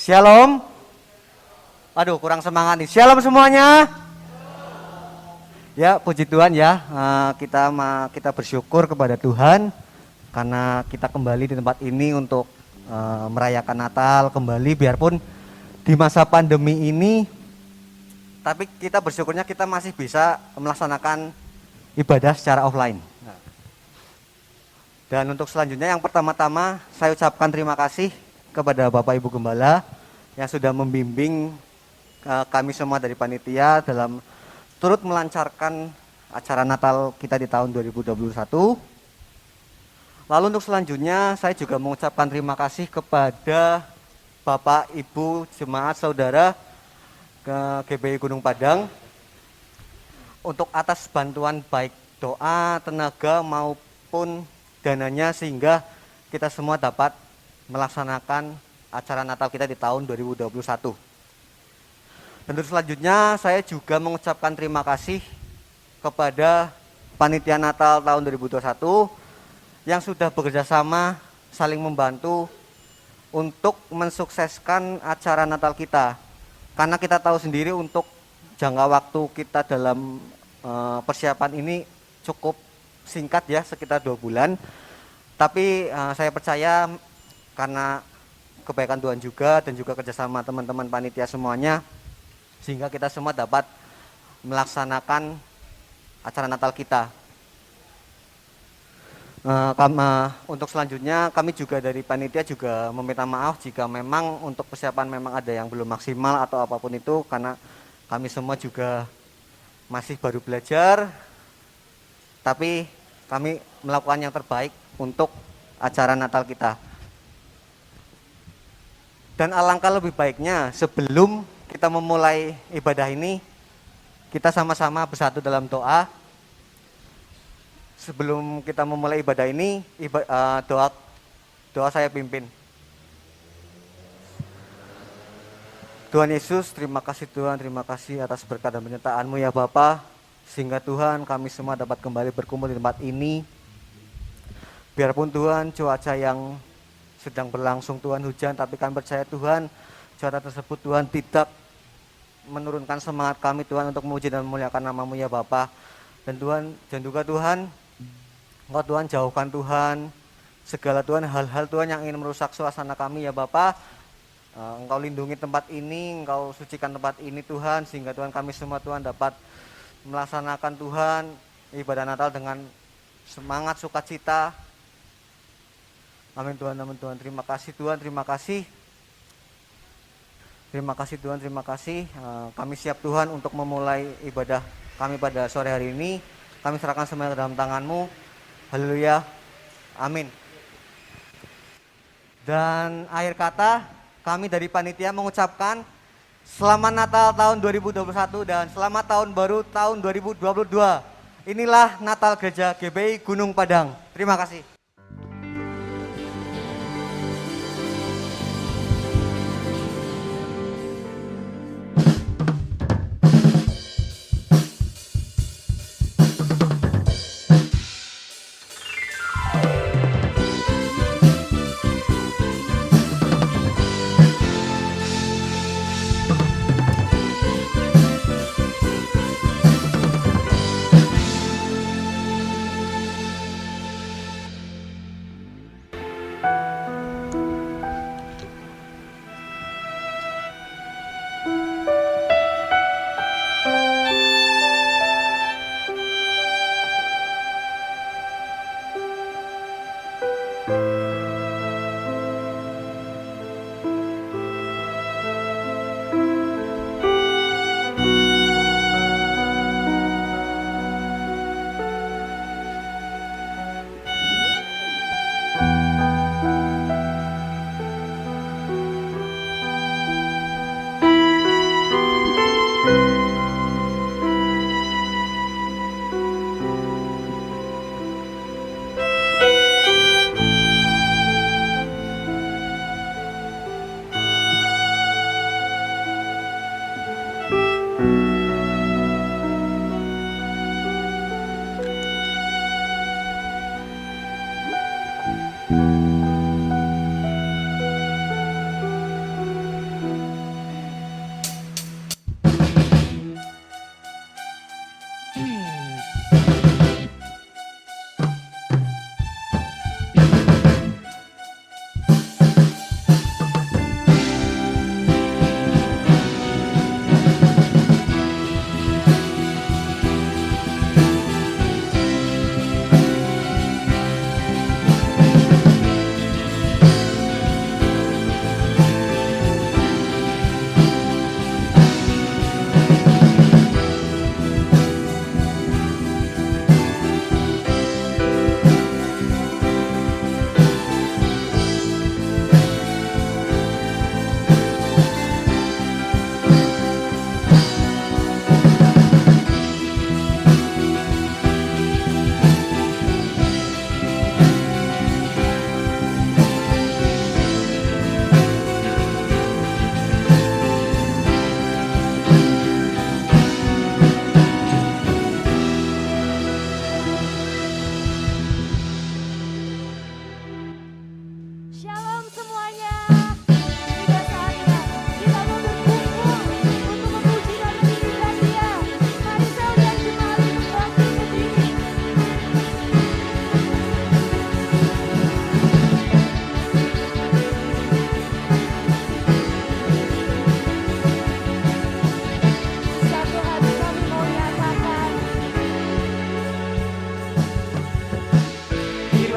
Shalom. Aduh, kurang semangat nih. Shalom semuanya. Ya, puji Tuhan ya. Kita bersyukur kepada Tuhan karena kita kembali di tempat ini untuk merayakan Natal kembali, biarpun di masa pandemi ini, tapi kita bersyukurnya kita masih bisa melaksanakan ibadah secara offline. Dan untuk selanjutnya, yang pertama-tama saya ucapkan terima kasih kepada Bapak Ibu Gembala yang sudah membimbing kami semua dari panitia dalam turut melancarkan acara Natal kita di tahun 2021. Lalu untuk selanjutnya saya juga mengucapkan terima kasih kepada Bapak Ibu jemaat saudara ke GBI Gunung Padang untuk atas bantuan baik doa, tenaga maupun dananya, sehingga kita semua dapat melaksanakan acara Natal kita di tahun 2021. Dan selanjutnya saya juga mengucapkan terima kasih kepada Panitia Natal tahun 2021 yang sudah bekerja sama saling membantu untuk mensukseskan acara Natal kita. Karena kita tahu sendiri untuk jangka waktu kita dalam persiapan ini cukup singkat ya, sekitar 2 bulan. Tapi saya percaya karena kebaikan Tuhan juga dan juga kerjasama teman-teman panitia semuanya, sehingga kita semua dapat melaksanakan acara Natal kita. Untuk selanjutnya kami juga dari panitia juga meminta maaf jika memang untuk persiapan memang ada yang belum maksimal atau apapun itu, karena kami semua juga masih baru belajar, tapi kami melakukan yang terbaik untuk acara Natal kita. Dan alangkah lebih baiknya sebelum kita memulai ibadah ini, kita sama-sama bersatu dalam doa. Sebelum kita memulai ibadah ini, doa saya pimpin. Tuhan Yesus, terima kasih Tuhan, terima kasih atas berkat dan penyertaan-Mu ya Bapa, sehingga Tuhan kami semua dapat kembali berkumpul di tempat ini. Biarpun Tuhan cuaca yang sedang berlangsung Tuhan hujan, tapi kami percaya Tuhan cuaca tersebut Tuhan tidak menurunkan semangat kami Tuhan untuk memuji dan memuliakan nama-Mu ya Bapa. Dan Tuhan, dan juga Tuhan, Engkau Tuhan jauhkan Tuhan segala Tuhan hal-hal Tuhan yang ingin merusak suasana kami ya Bapa. Engkau lindungi tempat ini, Engkau sucikan tempat ini Tuhan, sehingga Tuhan kami semua Tuhan dapat melaksanakan Tuhan ibadah Natal dengan semangat sukacita. Amin Tuhan, amin Tuhan. Terima kasih Tuhan, terima kasih. Terima kasih Tuhan, terima kasih. Kami siap Tuhan untuk memulai ibadah kami pada sore hari ini. Kami serahkan semuanya ke dalam tangan-Mu. Haleluya. Amin. Dan akhir kata, kami dari panitia mengucapkan selamat Natal tahun 2021 dan selamat tahun baru tahun 2022. Inilah Natal Gereja GBI Gunung Padang. Terima kasih.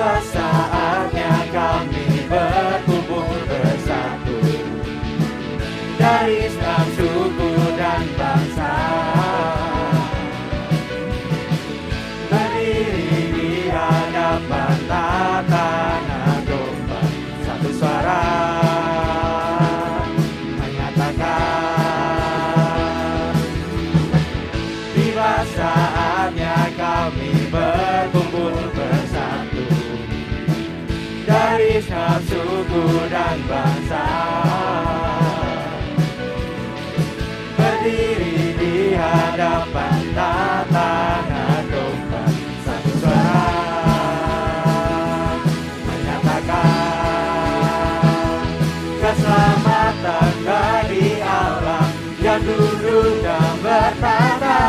saatnya kami berkumpul bersatu dari setiap suku dan bangsa, berdiri di hadapan tatanan domba, satu suara menyatakan, tiba saatnya kami berkumpul bersatu dari setiap suku dan bangsa, berdiri di hadapan tatanan domba, satu suara menyatakan, keselamatan bagi Allah yang duduk dan bertata,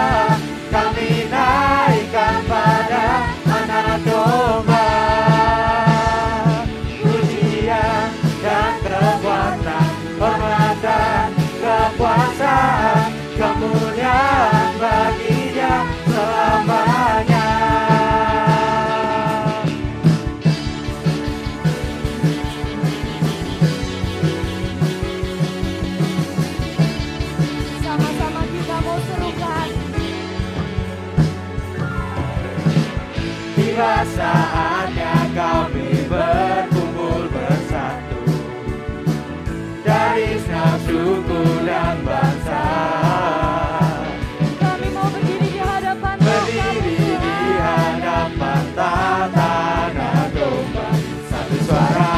kami naikkan pada anak domba. Pujian dan kekuatan, hormat dan kekuasaan, kemuliaan bagi Dia selamanya. Sama-sama kita mau serukan. Tiba saatnya kami berkumpul bersatu dari setiap suku dan bangsa, Kami mau berdiri di hadapan berdiri di hadapan tatanan domba, satu suara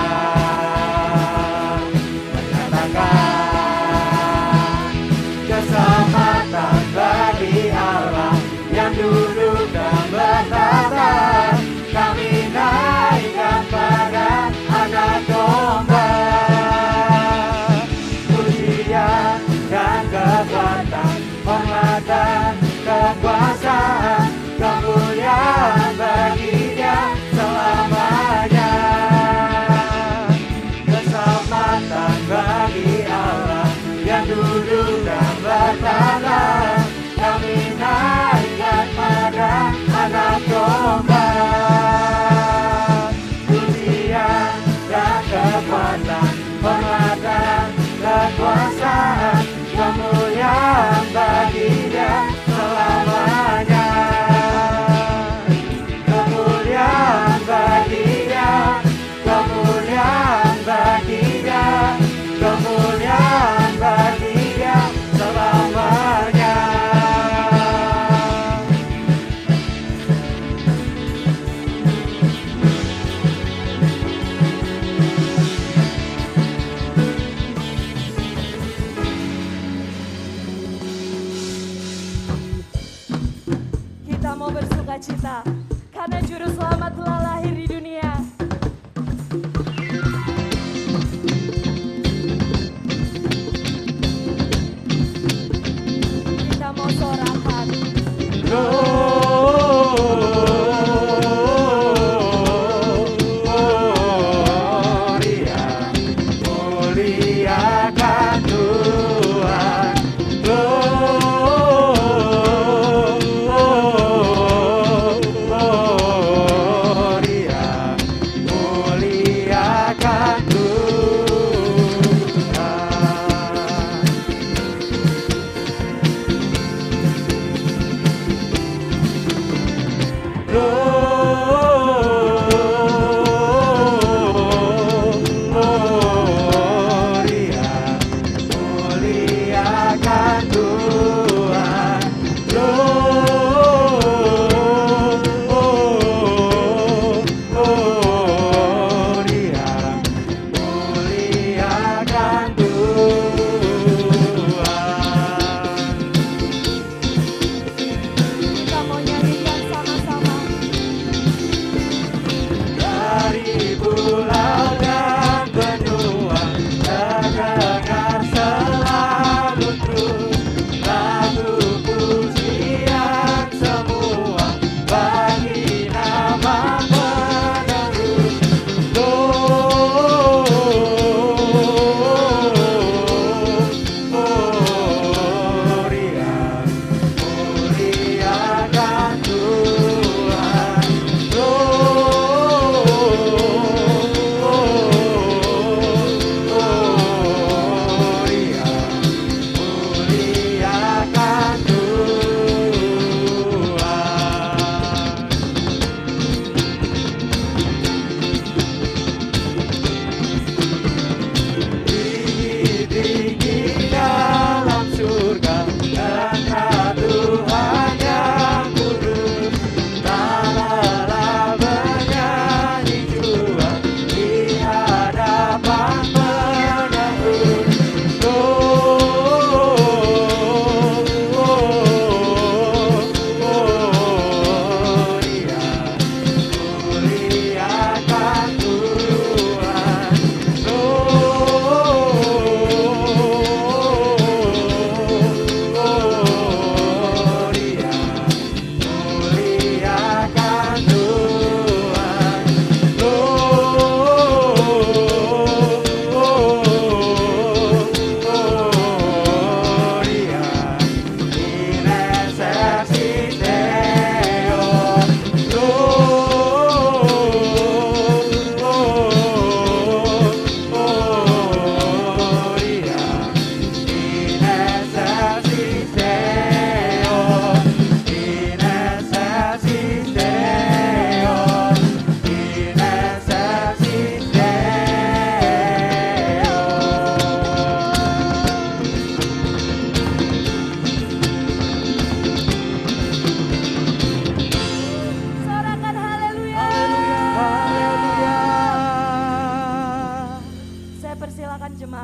menyatakan, keselamatan bagi Allah yang duduk dan bertata, kami naikkan pada anak domba. Pujian dan kekuatan, hormat dan kekuasaan, kemuliaan bagi Dia selamanya. Keselamatan bagi Allah yang duduk dan bertata, kami naikkan pada anak domba. Pujian dan kekuatan, hormat dan kekuasaan, kemuliaan bagi Dia selamanya. Kemuliaan bagi Dia, kemuliaan bagi Dia, kemuliaan bagi Dia selamanya. Kita mau bersuka cita karena juru selamat telah lahir di dunia. Kita mau sorakan. Gloria, muliakan Tuhan. Gloria, muliakan Tuhan.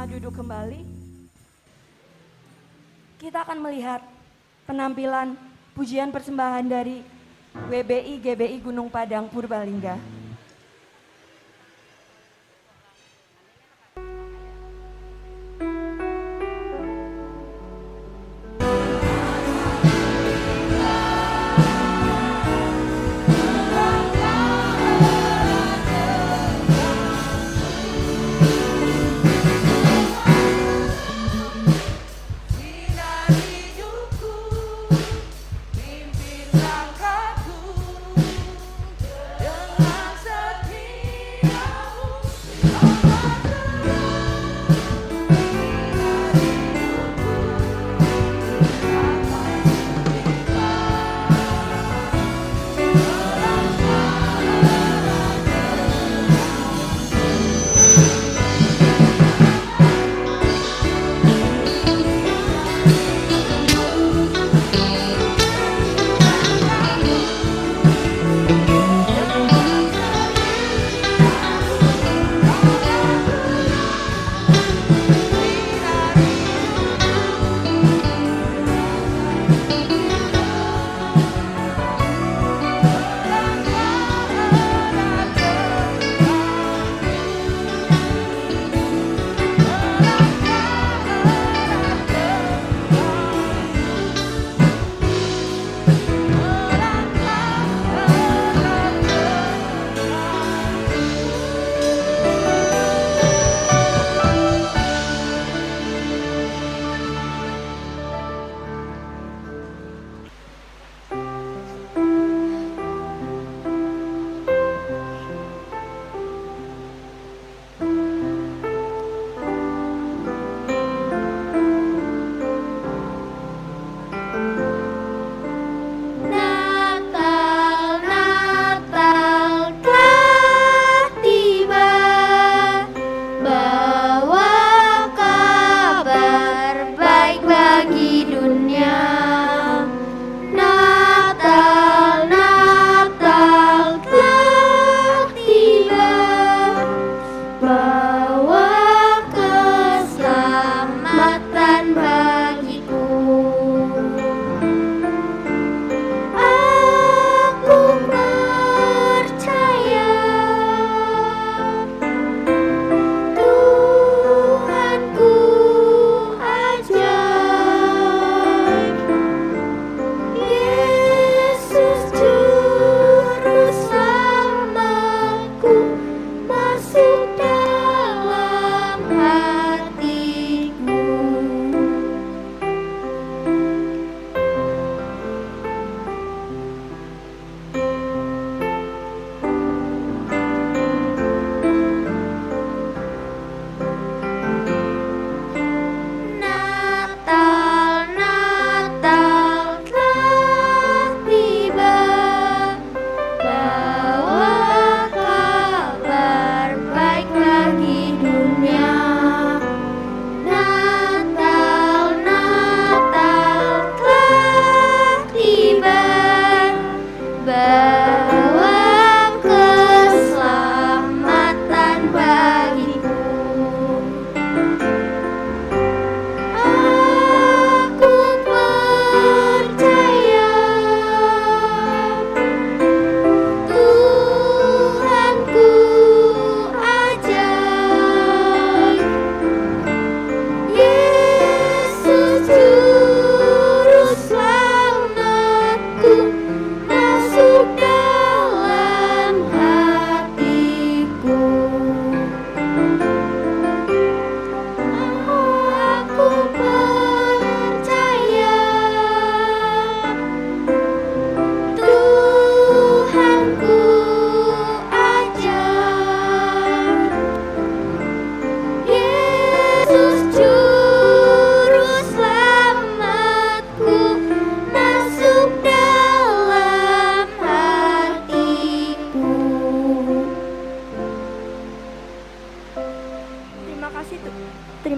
semua duduk kembali. Kita akan melihat penampilan pujian persembahan dari WBI GBI Gunung Padang Purbalingga.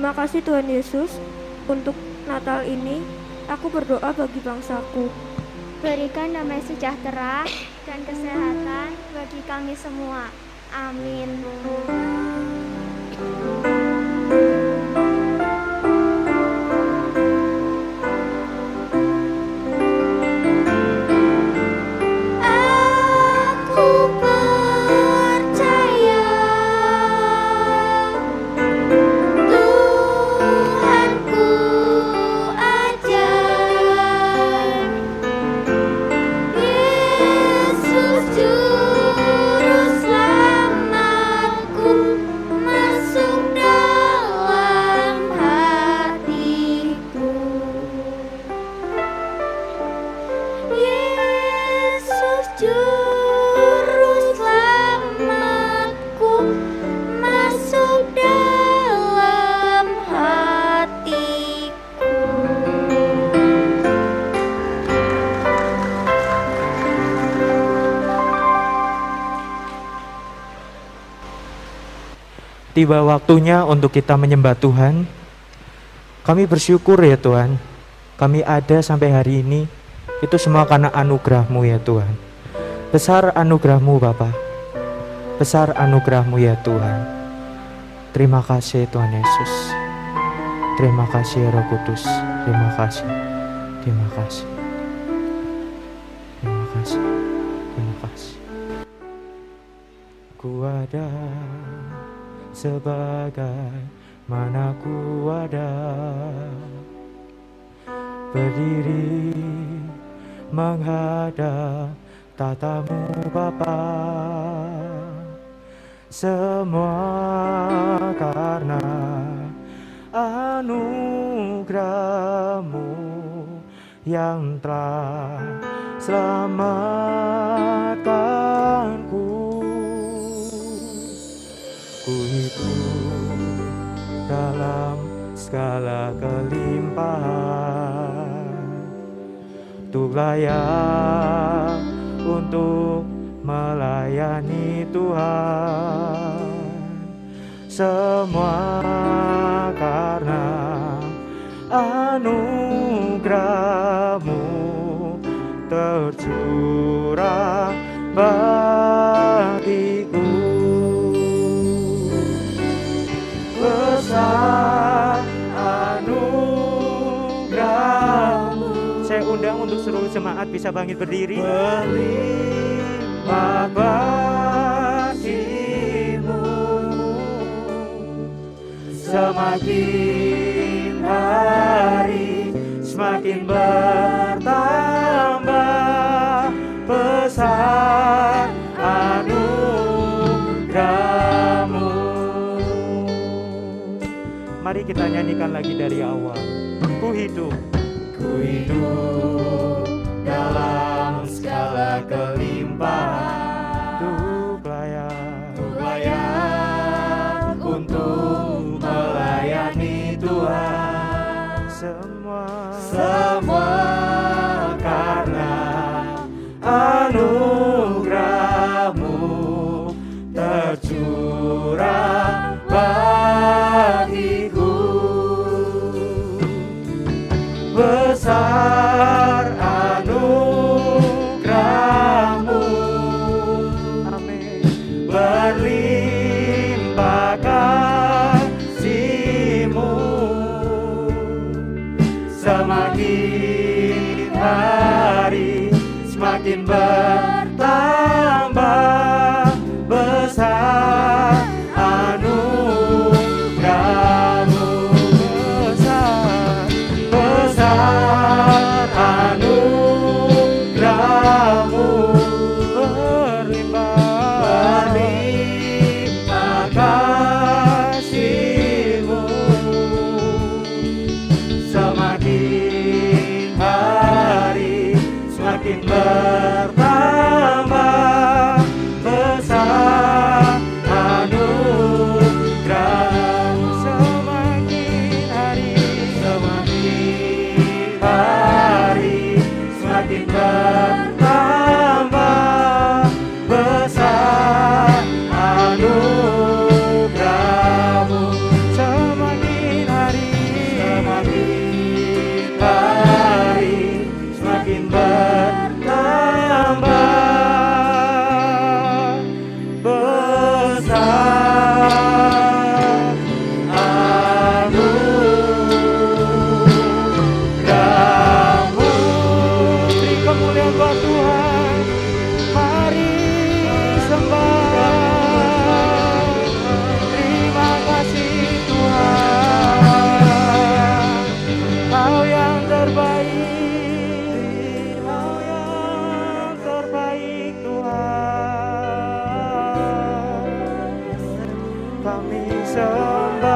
Terima kasih Tuhan Yesus untuk Natal ini. Aku berdoa bagi bangsaku. Berikan damai sejahtera dan kesehatan bagi kami semua. Amin. tiba waktunya untuk kita menyembah Tuhan. Kami bersyukur ya Tuhan, kami ada sampai hari ini, itu semua karena anugerah-Mu ya Tuhan. Besar anugerah-Mu Bapa, besar anugerah-Mu ya Tuhan. Terima kasih Tuhan Yesus. Terima kasih Roh Kudus. Terima kasih. Terima kasih. Terima kasih. Terima kasih. Ku ada sebagai mana ku ada, berdiri menghadap tatamu Bapa. Semua karena anugerah-Mu yang telah selamatkanku. Ku hidup dalam segala kelimpahan, untuk layak untuk melayani Tuhan. Semua karena anugerah-Mu tercurah bagiku. Besar anugerah-Mu. Saya undang untuk seluruh jemaat bisa bangkit berdiri. Berlimpah kasih-Mu, semakin hari semakin bertambah. Besar anugerah-Mu. Mari kita nyanyikan lagi dari awal. Ku hidup dalam segala kelimpahan, untuk layak untuk melayani Tuhan. Semua karena anugerah-Mu tercurah bagiku. Besar anugerah-Mu, amin. Berlimpah kasih-Mu, semakin hari semakin bertambah. Besar anugerah-Mu, besar anugerah-Mu, berlimpah kasih-Mu, semakin hari semakin bertambah. Besar anugerah-Mu, semakin hari semakin bertambah. Besar anugerah-Mu, semakin hari semakin bertambah. Besar anugerah-Mu. Beri kemuliaan buat Tuhan. Mari sembah. Terima kasih Tuhan, Kau yang terbaik, Kau yang terbaik Tuhan. Kami sembah,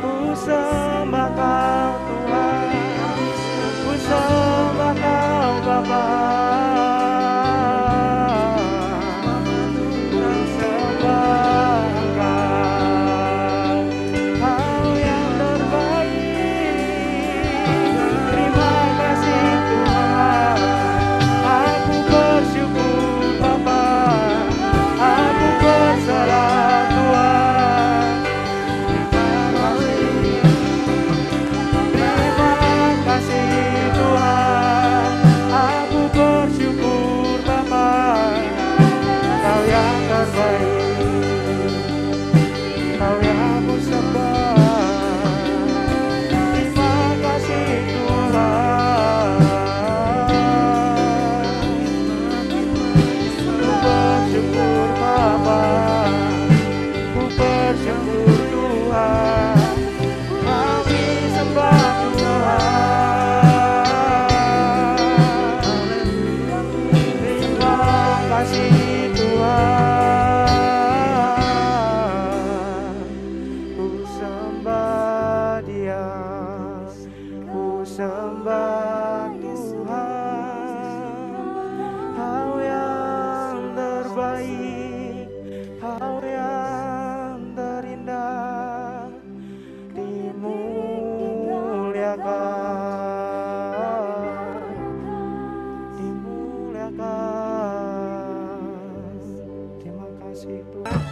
ku sembah Kau Tuhan, ku sembah Kau Bapa. Ku sembah Kau, Kau yang terbaik. Terima kasih Tuhan, aku bersyukur Bapa, aku berserah kasih Tuhan, ku sembah Dia, ku sembah Tuhan. Kau yang terbaik, Kau yang terindah, dimuliakan. Terima kasih Tuhan.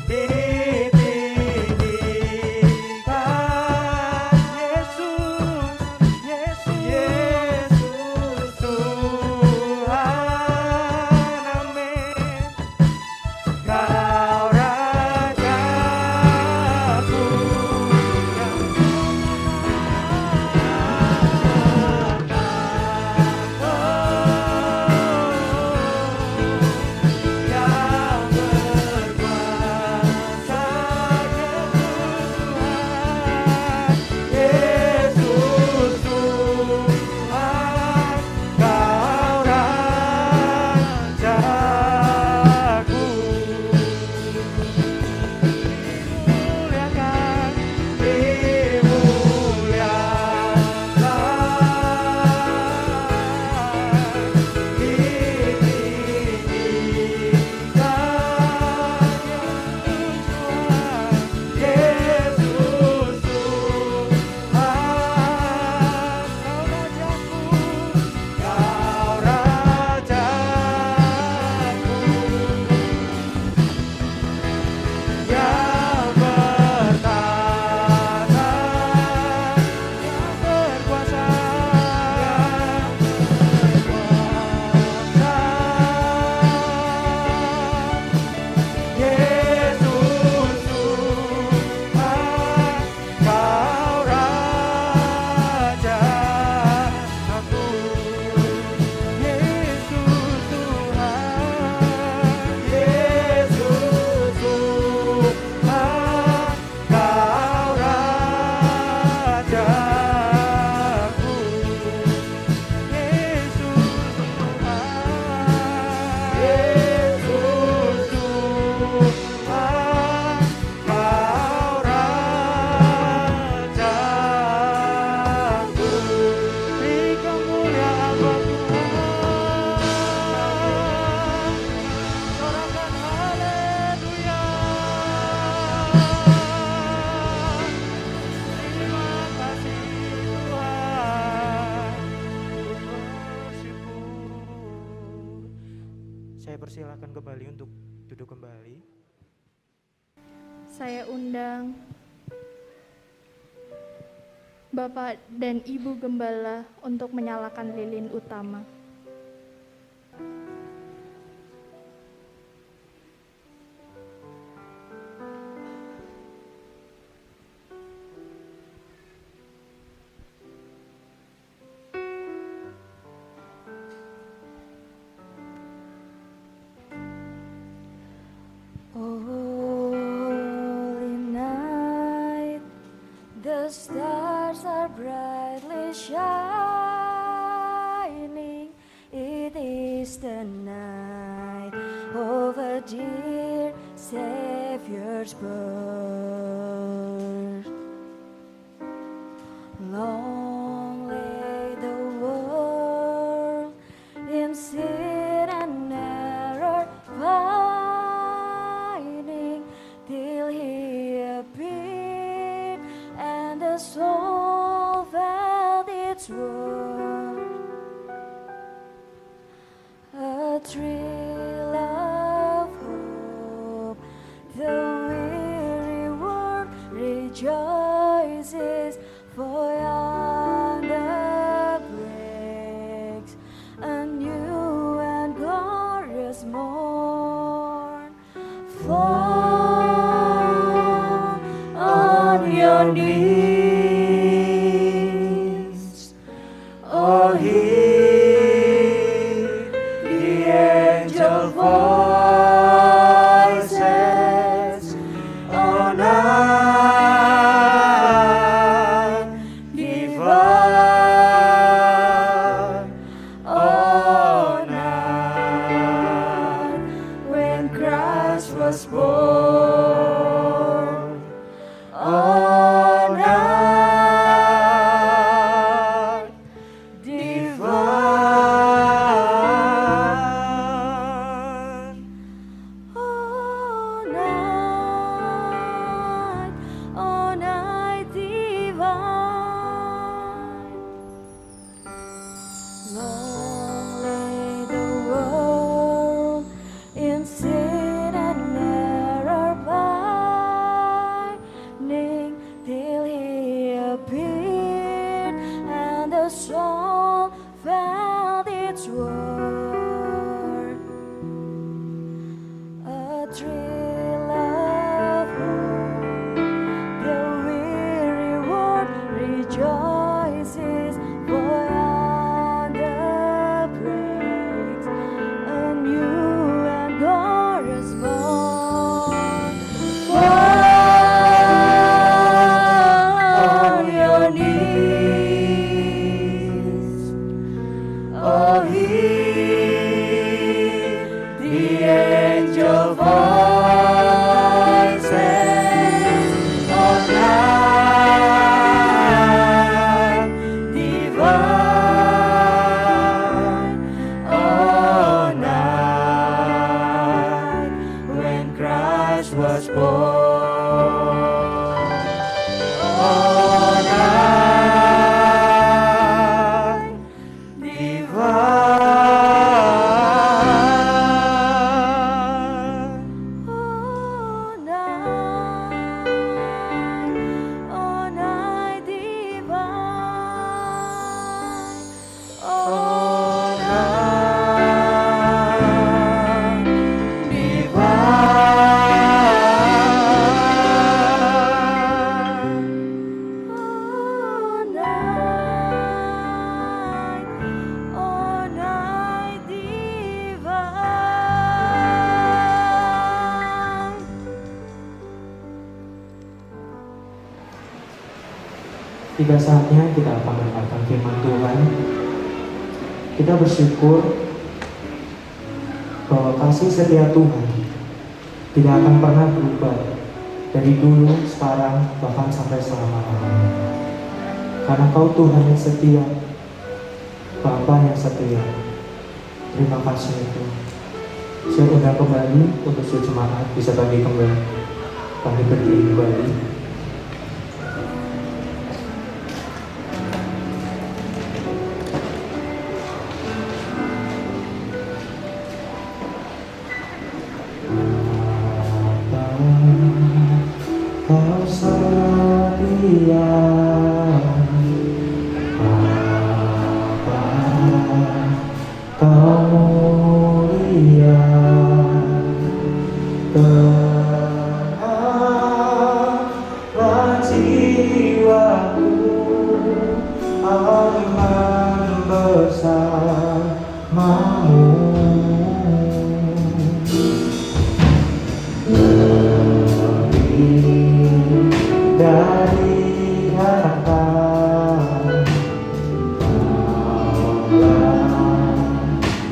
Ditinggikan Yesus, Yesus Tuhan, amin. Kau Rajaku yang yang berkuasa, Yesus Tuhan, Kau Rajaku. Dimuliakan, Yesus Tuhan, Kau Rajaku, yang bertata, yang berkuasa, Yesus Tuhan, Kau Rajaku. Yesus Tuhan, Yesus Tuhan, Kau Rajaku. Yesus Tuhan, Yesus Tuhan, Kau Rajaku. Beri kemuliaan buat Tuhan. Sorakan haleluya. Terima kasih Tuhan, ku bersyukur. Saya persilakan kembali untuk duduk kembali. Saya undang Bapak dan Ibu Gembala untuk menyalakan lilin utama. Holy night, the stars are brightly shining. It is the night of a dear Savior's birth. Long lay the world in sin and error pining, till He appeared and the soul felt its worth. A thrill of hope, the weary world rejoices, for yonder breaks a new Tiba saatnya kita akan mendengarkan firman Tuhan. Kita bersyukur bahwa kasih setia Tuhan tidak akan pernah berubah dari dulu, sekarang, bahkan sampai selama-lamanya. Karena Kau Tuhan yang setia, Bapa yang setia. Terima kasih itu. Saya undang kembali untuk sejemaat bisa bagi kembali. Kami berdiri kembali. Kau setia, Bapa, Kau mulia, tenanglah jiwaku, aman bersamamu. Dari harapan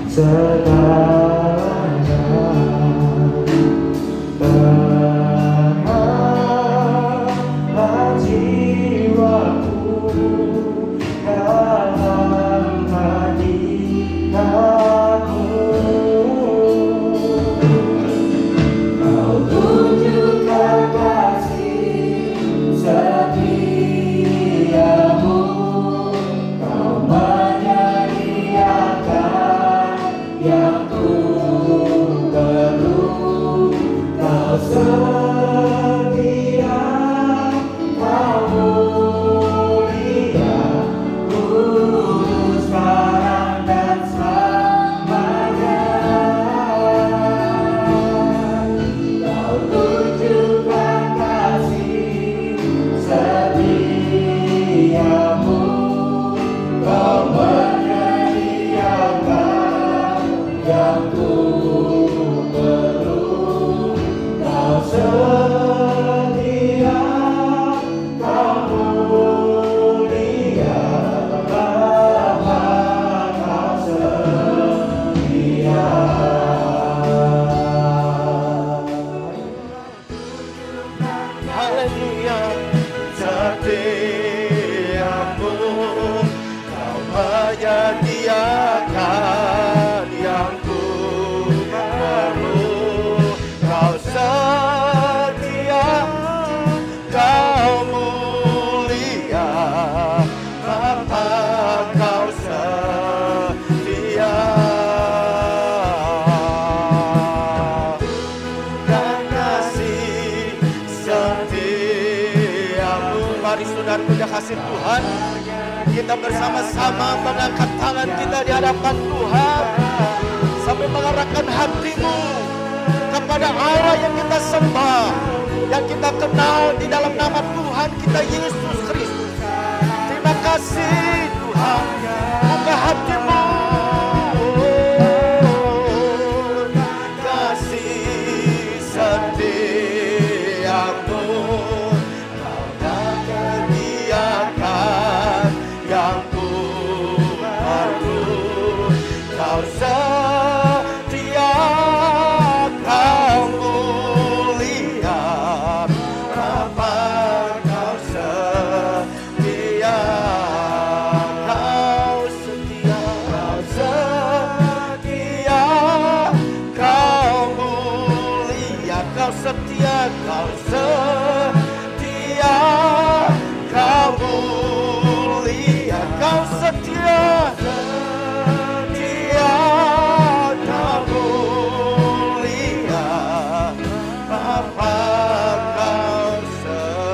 segalanya, tenanglah jiwaku dalam hadiratmu. Kau tunjukkan kasih setiamu, Kau menyediakan yang ku perlu. Kau setia, Kau mulia, kudus sekarang dan selamanya. Kau tunjukkan kasih setiamu, Kau menyediakan yang ku perlu. Kau setia, Kau mulia, Bapa, Kau setia. Haleluya, setiamu Kau menyediakan yang ku perlu. Kau setia, Kau mulia, Bapa, Kau setia. Dan kasih setiamu. Mari saudara punya kasih Tuhan, kita bersama-sama mengangkat tangan kita di hadapan Tuhan sampai mengarahkan hatimu kepada Allah yang kita sembah, yang kita kenal di dalam nama Tuhan kita Yesus Kristus. Terima kasih Tuhan, buka hatimu. Kasih setiamu, Kau menyediakan yang ku perlu. Kau setia, Kau mulia, Bapa, Kau setia. Kau setia, setia, kau setia, kau mulia, kau setia, setia, kau mulia, Bapa kau setia.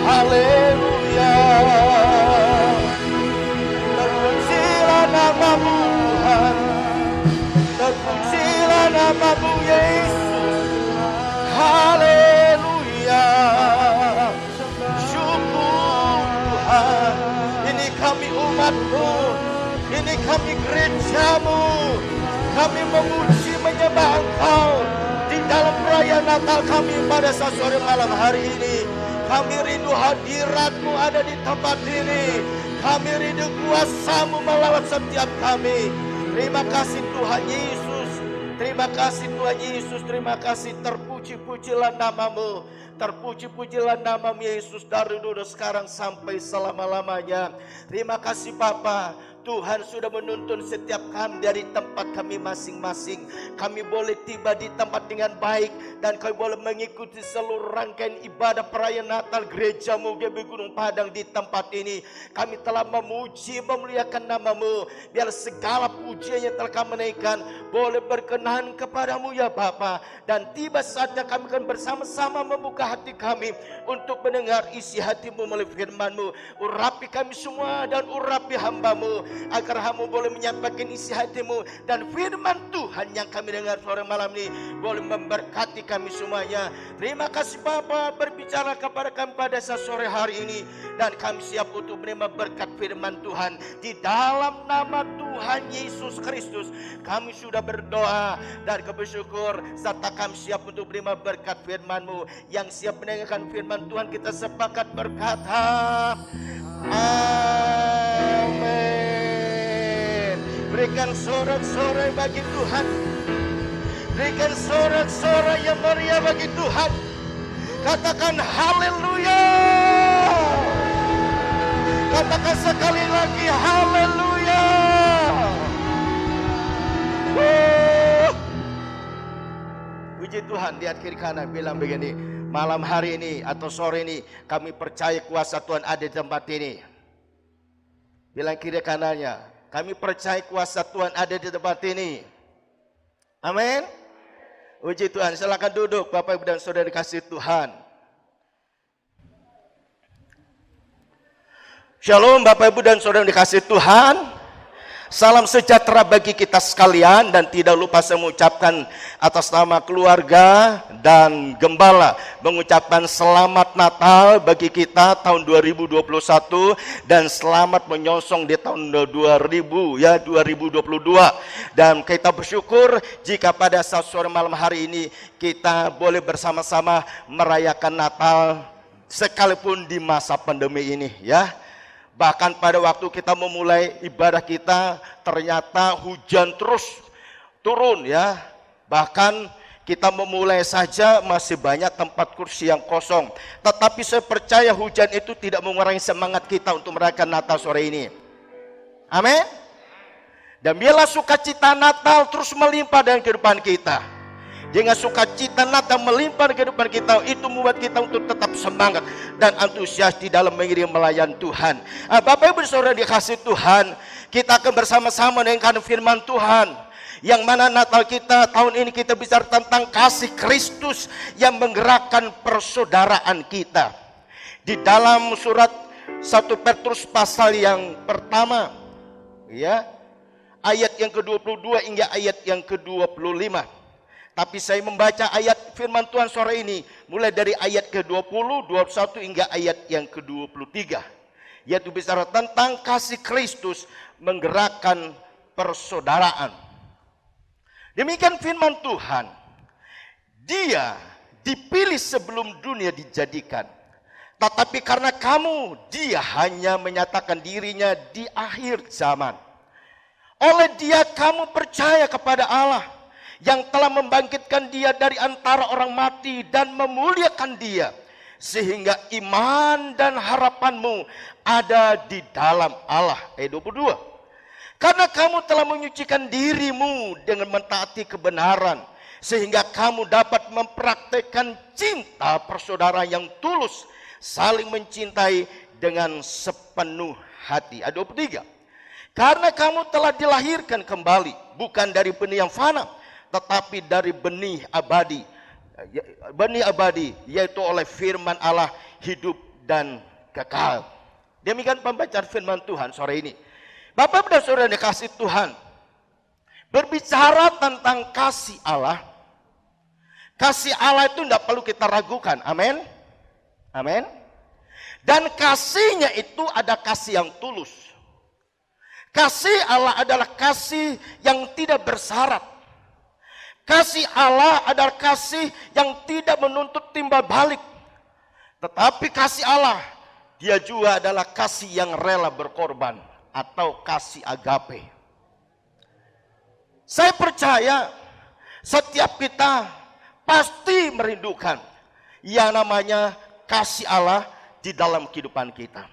Haleluya, terpujilah namamu Tuhan, terpujilah namamu Yesus. Haleluya, syukur Tuhan, ini kami umatmu, ini kami gerejamu, kami memuji menyembah Engkau di dalam perayaan Natal kami pada saat sore malam hari ini. Kami rindu hadirat-Mu ada di tempat ini. Kami rindu kuasa-Mu melawat setiap kami. Terima kasih Tuhan Yesus. Terima kasih Tuhan Yesus. Terima kasih, terpuji-pujilah namamu. Terpuji-pujilah namamu Yesus dari dulu sekarang sampai selama-lamanya. Terima kasih Bapa. Tuhan sudah menuntun setiap kami dari tempat kami masing-masing. Kami boleh tiba di tempat dengan baik dan kami boleh mengikuti seluruh rangkaian ibadah perayaan Natal gerejamu GBI Gunung Padang di tempat ini. Kami telah memuji, memuliakan namamu. Biar segala pujian yang telah kami naikkan boleh berkenan kepadamu ya Bapa. Dan tiba saatnya kami akan bersama-sama membuka hati kami untuk mendengar isi hatimu melalui firmanmu. Urapi kami semua dan urapi hambamu, agar hamba boleh menyampaikan isi hatimu dan firman Tuhan yang kami dengar sore malam ini boleh memberkati kami semuanya. Terima kasih Bapa, berbicara kepada kami pada sore hari ini, dan kami siap untuk menerima berkat firman Tuhan di dalam nama Tuhan Yesus Kristus. Kami sudah berdoa dan bersyukur serta kami siap untuk menerima berkat firman-Mu. Yang siap mendengarkan firman Tuhan, kita sepakat berkata amin. Berikan sorak-sorai bagi Tuhan. Berikan sorak-sorai yang meriah bagi Tuhan. Katakan haleluya. Katakan sekali lagi haleluya. Puji Tuhan. Lihat kiri kanan, bilang begini, malam hari ini atau sore ini kami percaya kuasa Tuhan ada di tempat ini. Bilang kiri kanannya, kami percaya kuasa Tuhan ada di tempat ini. Amin. Puji Tuhan. Silakan duduk Bapak Ibu dan Saudara dikasihi Tuhan. Shalom Bapak Ibu dan Saudara dikasihi Tuhan. Salam sejahtera bagi kita sekalian, dan tidak lupa saya mengucapkan atas nama keluarga dan gembala mengucapkan selamat Natal bagi kita tahun 2021 dan selamat menyongsong di tahun 2022. Dan kita bersyukur jika pada saat sore malam hari ini kita boleh bersama-sama merayakan Natal sekalipun di masa pandemi ini ya. Bahkan pada waktu kita memulai ibadah kita, ternyata hujan terus turun ya. Bahkan kita memulai saja masih banyak tempat kursi yang kosong. Tetapi saya percaya hujan itu tidak mengurangi semangat kita untuk merayakan Natal sore ini. Amin. Dan biarlah sukacita Natal terus melimpah dalam kehidupan kita. Dengan sukacita Natal melimpah di kehidupan kita, itu membuat kita untuk tetap semangat dan antusias di dalam mengiring melayani Tuhan. Bapak Ibu Saudara dikasihi Tuhan, kita akan bersama-sama dengan firman Tuhan. Yang mana Natal kita tahun ini kita bicara tentang kasih Kristus yang menggerakkan persaudaraan kita. Di dalam surat 1 Petrus pasal yang pertama, ya, ayat yang ke-22 hingga ayat yang ke-25. Tapi saya membaca ayat firman Tuhan sore ini mulai dari ayat ke-20, 21 hingga ayat yang ke-23. Yaitu bicara tentang kasih Kristus menggerakkan persaudaraan. Demikian firman Tuhan. Dia dipilih sebelum dunia dijadikan. Tetapi karena kamu, dia hanya menyatakan dirinya di akhir zaman. Oleh dia kamu percaya kepada Allah yang telah membangkitkan dia dari antara orang mati dan memuliakan dia, sehingga iman dan harapanmu ada di dalam Allah. Ayat 22. Karena kamu telah menyucikan dirimu dengan mentaati kebenaran, sehingga kamu dapat mempraktekkan cinta persaudaraan yang tulus, saling mencintai dengan sepenuh hati. Ayat 23. Karena kamu telah dilahirkan kembali, bukan dari benih yang fana, tetapi dari benih abadi. Benih abadi, yaitu oleh firman Allah hidup dan kekal. Demikian pembacaan firman Tuhan sore ini. Bapak dan saudara yang dikasihi Tuhan, berbicara tentang kasih Allah. Kasih Allah itu tidak perlu kita ragukan. Amin. Amin. Dan kasihnya itu ada kasih yang tulus. Kasih Allah adalah kasih yang tidak bersyarat. Kasih Allah adalah kasih yang tidak menuntut timbal balik. Tetapi kasih Allah, dia juga adalah kasih yang rela berkorban, atau kasih agape. Saya percaya setiap kita pasti merindukan yang namanya kasih Allah di dalam kehidupan kita.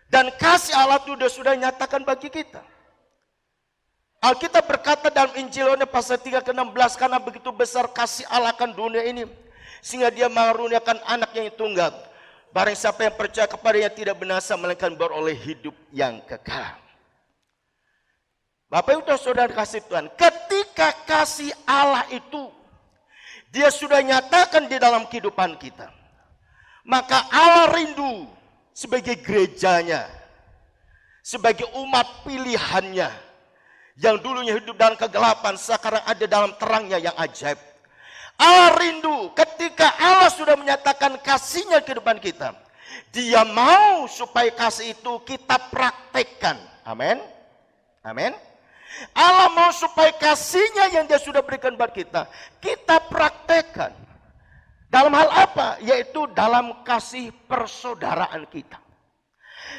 Dan kasih Allah itu sudah nyatakan bagi kita. Alkitab berkata dalam Injil Yohanes pasal 3 ke 16, karena begitu besar kasih Allah akan dunia ini, sehingga dia mengaruniakan anak yang tunggal. Barang siapa yang percaya kepadanya tidak binasa, melainkan beroleh hidup yang kekal. Bapak Ibu saudara kasih Tuhan, ketika kasih Allah itu dia sudah nyatakan di dalam kehidupan kita, maka Allah rindu sebagai gerejanya, sebagai umat pilihannya, yang dulunya hidup dalam kegelapan, sekarang ada dalam terangnya yang ajaib. Allah rindu ketika Allah sudah menyatakan kasihnya ke kehidupan kita. Dia mau supaya kasih itu kita praktekkan. Amin. Amin. Allah mau supaya kasihnya yang dia sudah berikan buat kita praktekkan. Dalam hal apa? Yaitu dalam kasih persaudaraan kita.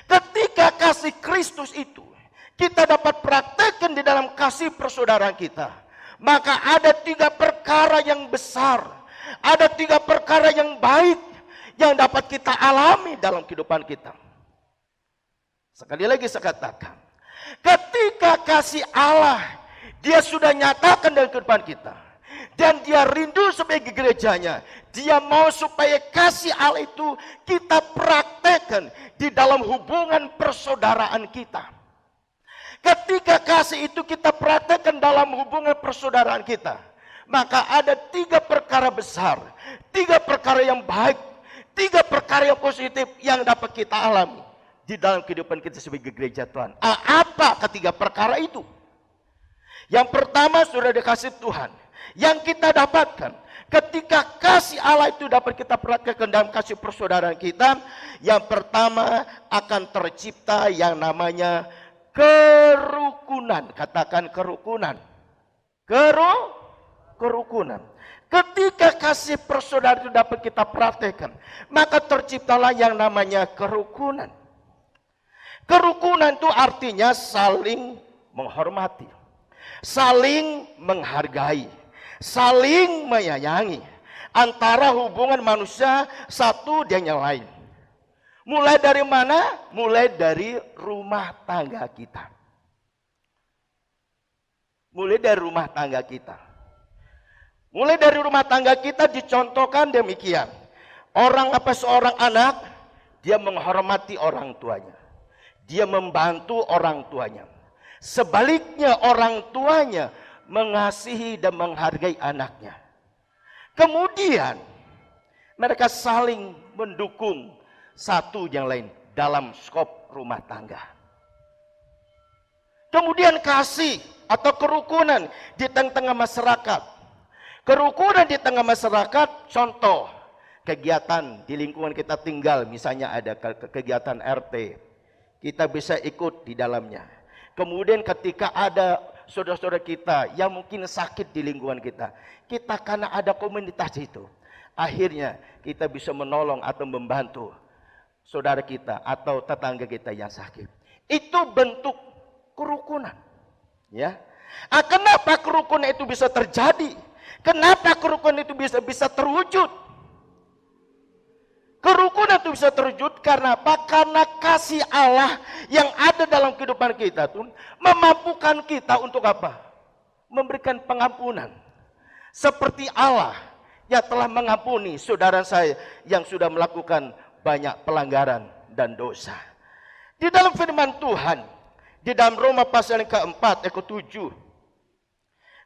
Ketika kasih Kristus itu kita dapat praktekkan di dalam kasih persaudaraan kita, maka ada 3 perkara yang besar, ada 3 perkara yang baik yang dapat kita alami dalam kehidupan kita. Sekali lagi saya katakan, ketika kasih Allah dia sudah nyatakan dalam kehidupan kita, dan dia rindu sebagai gerejanya, dia mau supaya kasih Allah itu kita praktekkan di dalam hubungan persaudaraan kita. Ketika kasih itu kita praktekkan dalam hubungan persaudaraan kita, maka ada 3 perkara besar, 3 perkara yang baik, 3 perkara yang positif yang dapat kita alami di dalam kehidupan kita sebagai gereja Tuhan. Apa ketiga perkara itu? Yang pertama, sudah dikasih Tuhan, yang kita dapatkan ketika kasih Allah itu dapat kita praktekkan dalam kasih persaudaraan kita, yang pertama akan tercipta yang namanya kerukunan. Katakan kerukunan. Kerukunan. Ketika kasih persaudaraan itu dapat kita praktekkan, maka terciptalah yang namanya kerukunan. Kerukunan itu artinya saling menghormati, saling menghargai, saling menyayangi antara hubungan manusia satu dengan yang lain. Mulai dari mana? Mulai dari rumah tangga kita. Mulai dari rumah tangga kita. Mulai dari rumah tangga kita dicontohkan demikian. Seorang anak, dia menghormati orang tuanya. Dia membantu orang tuanya. Sebaliknya orang tuanya mengasihi dan menghargai anaknya. Kemudian mereka saling mendukung satu yang lain dalam skop rumah tangga. Kemudian kasih atau kerukunan di tengah-tengah masyarakat. Kerukunan di tengah masyarakat, contoh kegiatan di lingkungan kita tinggal, misalnya ada kegiatan RT, kita bisa ikut di dalamnya. Kemudian ketika ada saudara-saudara kita yang mungkin sakit di lingkungan kita karena ada komunitas itu, akhirnya kita bisa menolong atau membantu saudara kita atau tetangga kita yang sakit. Itu bentuk kerukunan. Ya. Kenapa kerukunan itu bisa terjadi? Kenapa kerukunan itu bisa terwujud? bisa terwujud karena apa? Karena kasih Allah yang ada dalam kehidupan kita tuh memampukan kita untuk apa? Memberikan pengampunan. Seperti Allah yang telah mengampuni saudara saya yang sudah melakukan banyak pelanggaran dan dosa. Di dalam firman Tuhan, di dalam Roma pasal yang keempat, ayat ke-7,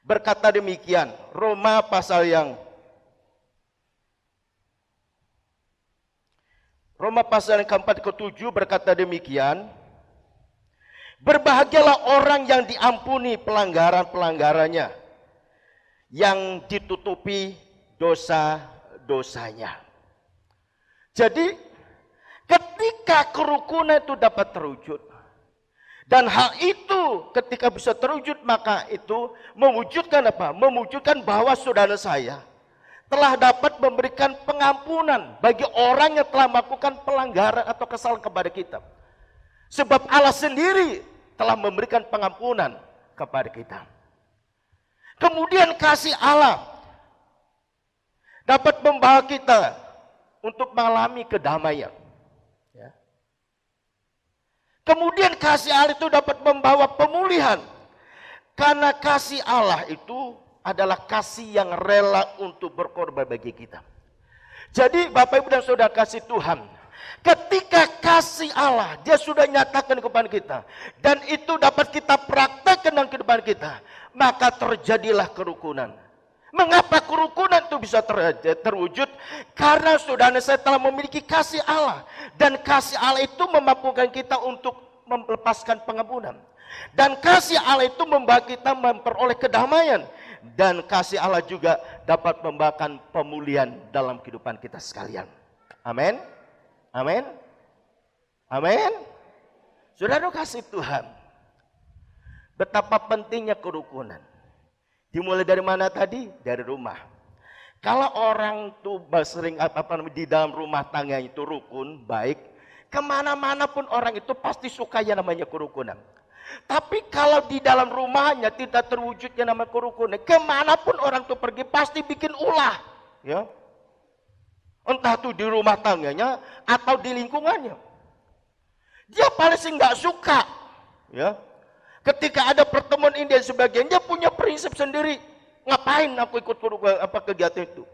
berkata demikian. Roma pasal yang keempat, ke-7 berkata demikian. Berbahagialah orang yang diampuni pelanggaran-pelanggarannya, yang ditutupi dosa-dosanya. Jadi ketika kerukunan itu dapat terwujud, dan hal itu ketika bisa terwujud, maka itu mewujudkan apa? Mewujudkan bahwa saudara saya telah dapat memberikan pengampunan bagi orang yang telah melakukan pelanggaran atau kesalahan kepada kita. Sebab Allah sendiri telah memberikan pengampunan kepada kita. Kemudian kasih Allah dapat membawa kita untuk mengalami kedamaian. Ya. Kemudian kasih Allah itu dapat membawa pemulihan. Karena kasih Allah itu adalah kasih yang rela untuk berkorban bagi kita. Jadi Bapak Ibu dan Saudara kasih Tuhan, ketika kasih Allah dia sudah nyatakan kepada kita, dan itu dapat kita praktekkan dalam kehidupan kita, maka terjadilah kerukunan. Mengapa kerukunan itu bisa terwujud? Karena saudara saya telah memiliki kasih Allah, dan kasih Allah itu memampukan kita untuk melepaskan pengampunan, dan kasih Allah itu membawa kita memperoleh kedamaian, dan kasih Allah juga dapat membawakan pemulihan dalam kehidupan kita sekalian. Amin. Amin. Amin. Saudara kasih Tuhan, betapa pentingnya kerukunan. Dimulai dari mana tadi? Dari rumah. Kalau orang tuh sering di dalam rumah tangga itu rukun, baik, kemana-mana pun orang itu pasti suka yang namanya kerukunan. Tapi kalau di dalam rumahnya tidak terwujudnya namanya kerukunan, kemanapun orang itu pergi pasti bikin ulah, ya. Entah itu di rumah tangganya atau di lingkungannya. Dia paling nggak suka, ya. Ketika ada pertemuan ini dan sebagainya, dia punya prinsip sendiri. Ngapain aku ikut kegiatan itu?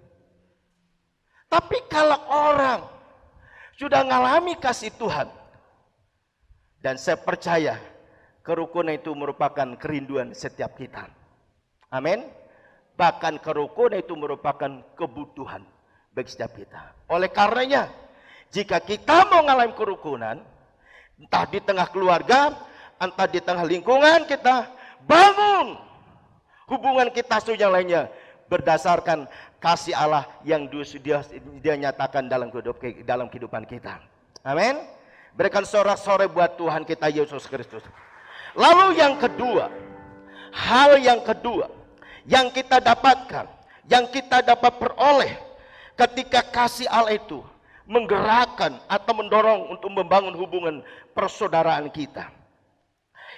Tapi kalau orang sudah mengalami kasih Tuhan, dan saya percaya kerukunan itu merupakan kerinduan setiap kita. Amin. Bahkan kerukunan itu merupakan kebutuhan bagi setiap kita. Oleh karenanya, jika kita mau mengalami kerukunan, entah di tengah keluarga, entah di tengah lingkungan kita, bangun hubungan kita yang lainnya berdasarkan kasih Allah yang dia nyatakan dalam kehidupan kita. Amin. Berikan sorak-sorai buat Tuhan kita Yesus Kristus. Lalu yang kedua, hal yang kedua yang kita dapatkan, yang kita dapat peroleh ketika kasih Allah itu menggerakkan atau mendorong untuk membangun hubungan persaudaraan kita.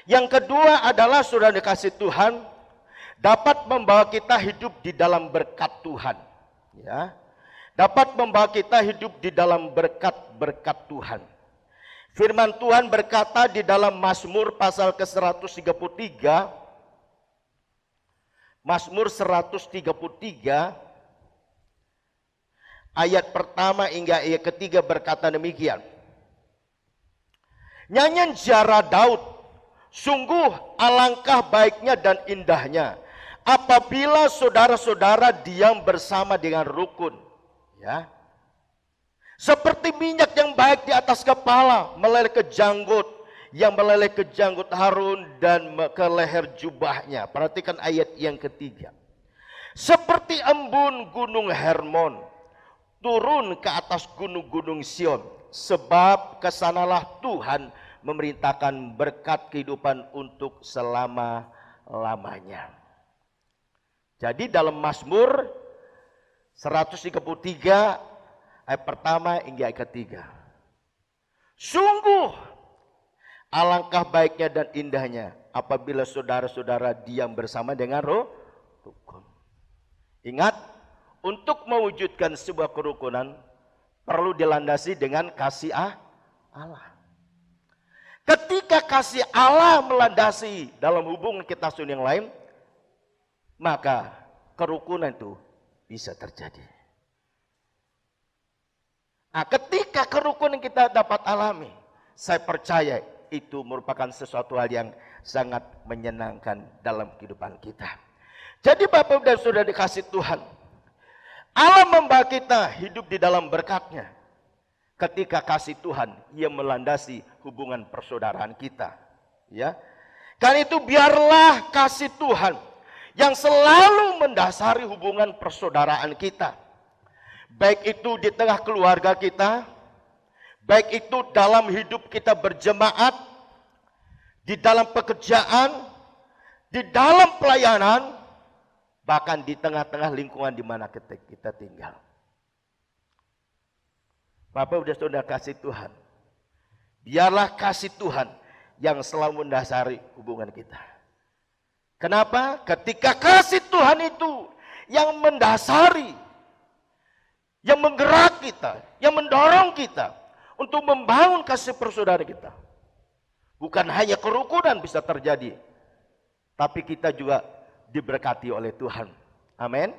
Yang kedua adalah saudara dikasih Tuhan dapat membawa kita hidup di dalam berkat Tuhan, ya. Dapat membawa kita hidup di dalam berkat-berkat Tuhan. Firman Tuhan berkata di dalam Mazmur pasal ke-133, Mazmur 133 ayat pertama hingga ayat ketiga berkata demikian. Nyanyian Jara Daud, sungguh alangkah baiknya dan indahnya apabila saudara-saudara diam bersama dengan rukun, ya. Seperti minyak yang baik di atas kepala meleleh ke janggut, yang meleleh ke janggut Harun dan ke leher jubahnya. Perhatikan ayat yang ketiga. Seperti embun gunung Hermon turun ke atas gunung-gunung Sion, sebab kesanalah Tuhan memerintahkan berkat kehidupan untuk selama-lamanya. Jadi dalam Mazmur 133 ayat pertama hingga ayat ketiga. Sungguh alangkah baiknya dan indahnya apabila saudara-saudara diam bersama dengan rukun. Ingat, untuk mewujudkan sebuah kerukunan perlu dilandasi dengan kasih Allah. Ketika kasih Allah melandasi dalam hubungan kita dengan yang lain, maka kerukunan itu bisa terjadi. Nah, ketika kerukunan kita dapat alami, saya percaya itu merupakan sesuatu hal yang sangat menyenangkan dalam kehidupan kita. Jadi Bapak dan Saudara dikasih Tuhan, Allah membawa kita hidup di dalam berkat-Nya. Ketika kasih Tuhan yang melandasi hubungan persaudaraan kita, ya. Karena itu biarlah kasih Tuhan yang selalu mendasari hubungan persaudaraan kita. Baik itu di tengah keluarga kita, baik itu dalam hidup kita berjemaat, di dalam pekerjaan, di dalam pelayanan, bahkan di tengah-tengah lingkungan di mana kita tinggal. Bapak udah Saudara kasih Tuhan, biarlah kasih Tuhan yang selalu mendasari hubungan kita. Kenapa? Ketika kasih Tuhan itu yang mendasari, yang menggerak kita, yang mendorong kita untuk membangun kasih persaudaraan kita. Bukan hanya kerukunan bisa terjadi, tapi kita juga diberkati oleh Tuhan. Amin.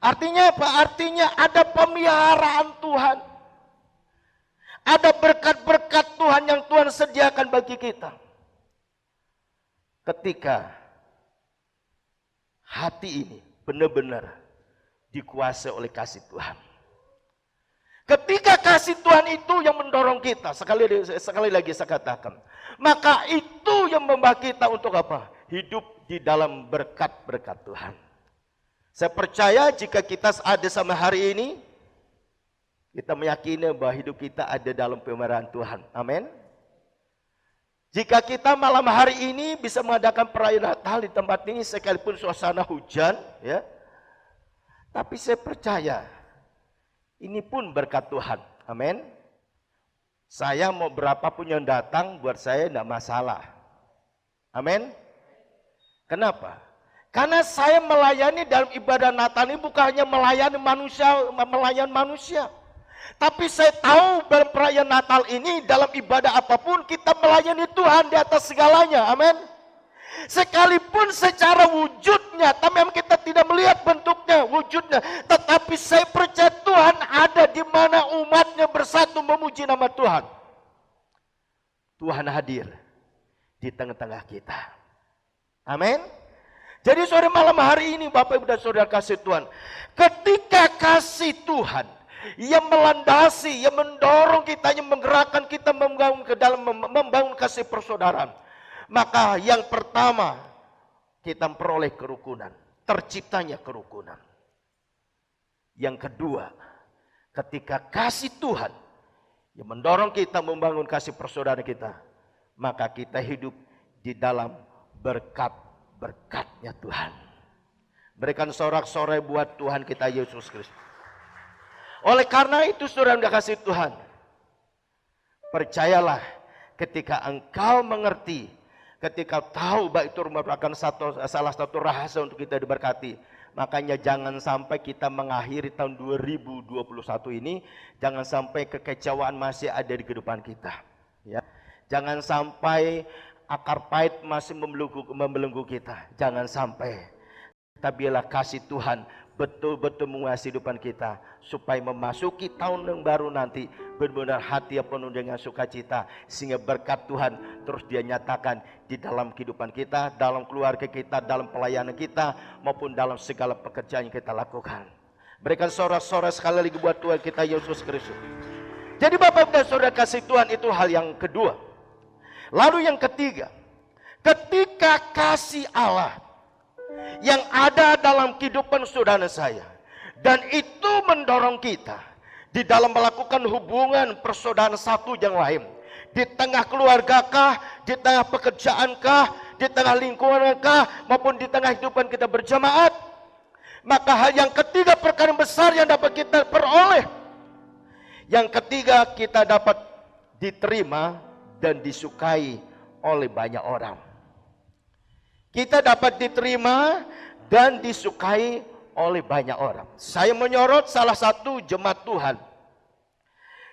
Artinya apa? Artinya ada pemeliharaan Tuhan. Ada berkat-berkat Tuhan yang Tuhan sediakan bagi kita. Ketika hati ini benar-benar dikuasai oleh kasih Tuhan. Ketika kasih Tuhan itu yang mendorong kita, sekali lagi saya katakan, maka itu yang membawa kita untuk apa? Hidup di dalam berkat-berkat Tuhan. Saya percaya jika kita ada sama hari ini, kita meyakini bahwa hidup kita ada dalam pemeliharaan Tuhan. Amin. Jika kita malam hari ini bisa mengadakan perayaan Natal di tempat ini sekalipun suasana hujan, ya. Tapi saya percaya ini pun berkat Tuhan. Amin. Saya mau berapapun yang datang buat saya tidak masalah. Amin. Kenapa? Karena saya melayani dalam ibadah Natal ini bukan hanya melayani manusia. Tapi saya tahu dalam perayaan Natal ini, dalam ibadah apapun kita melayani Tuhan di atas segalanya. Amin. Sekalipun secara wujudnya, tapi memang kita tidak melihat bentuknya, wujudnya. Tetapi saya percaya Tuhan ada di mana umatnya bersatu memuji nama Tuhan. Tuhan hadir di tengah-tengah kita. Amin. Jadi sore malam hari ini Bapak Ibu dan Saudara kasih Tuhan, ketika kasih Tuhan yang melandasi, yang mendorong kita, yang menggerakkan kita membangun kasih persaudaraan, maka yang pertama kita memperoleh kerukunan, terciptanya kerukunan. Yang kedua, ketika kasih Tuhan yang mendorong kita membangun kasih persaudaraan kita, maka kita hidup di dalam berkat-berkatnya Tuhan. Berikan sorak-sorai buat Tuhan kita Yesus Kristus. Oleh karena itu saudara yang dikasihi Tuhan, percayalah ketika engkau mengerti, ketika tahu bahwa itu merupakan salah satu rahasia untuk kita diberkati, makanya jangan sampai kita mengakhiri tahun 2021 ini, jangan sampai kekecewaan masih ada di kehidupan kita. Ya. Jangan sampai akar pahit masih membelenggu kita. Jangan sampai. Tapi biarlah kasih Tuhan betul-betul menguasai kehidupan kita, supaya memasuki tahun yang baru nanti benar-benar hati yang penuh dengan sukacita, sehingga berkat Tuhan terus Dia nyatakan di dalam kehidupan kita, dalam keluarga kita, dalam pelayanan kita, maupun dalam segala pekerjaan yang kita lakukan. Berikan sorak-sorai sekali lagi buat Tuhan kita Yesus Kristus. Jadi Bapak dan Saudara kasih Tuhan itu hal yang kedua. Lalu yang ketiga, ketika kasih Allah yang ada dalam kehidupan saudara saya, dan itu mendorong kita di dalam melakukan hubungan persaudaraan satu yang lain, di tengah keluargakah, di tengah pekerjaankah, di tengah lingkungankah, maupun di tengah kehidupan kita berjemaat, maka hal yang ketiga, perkara besar yang dapat kita peroleh, yang ketiga, kita dapat diterima dan disukai oleh banyak orang. Kita dapat diterima dan disukai oleh banyak orang. Saya menyorot salah satu jemaat Tuhan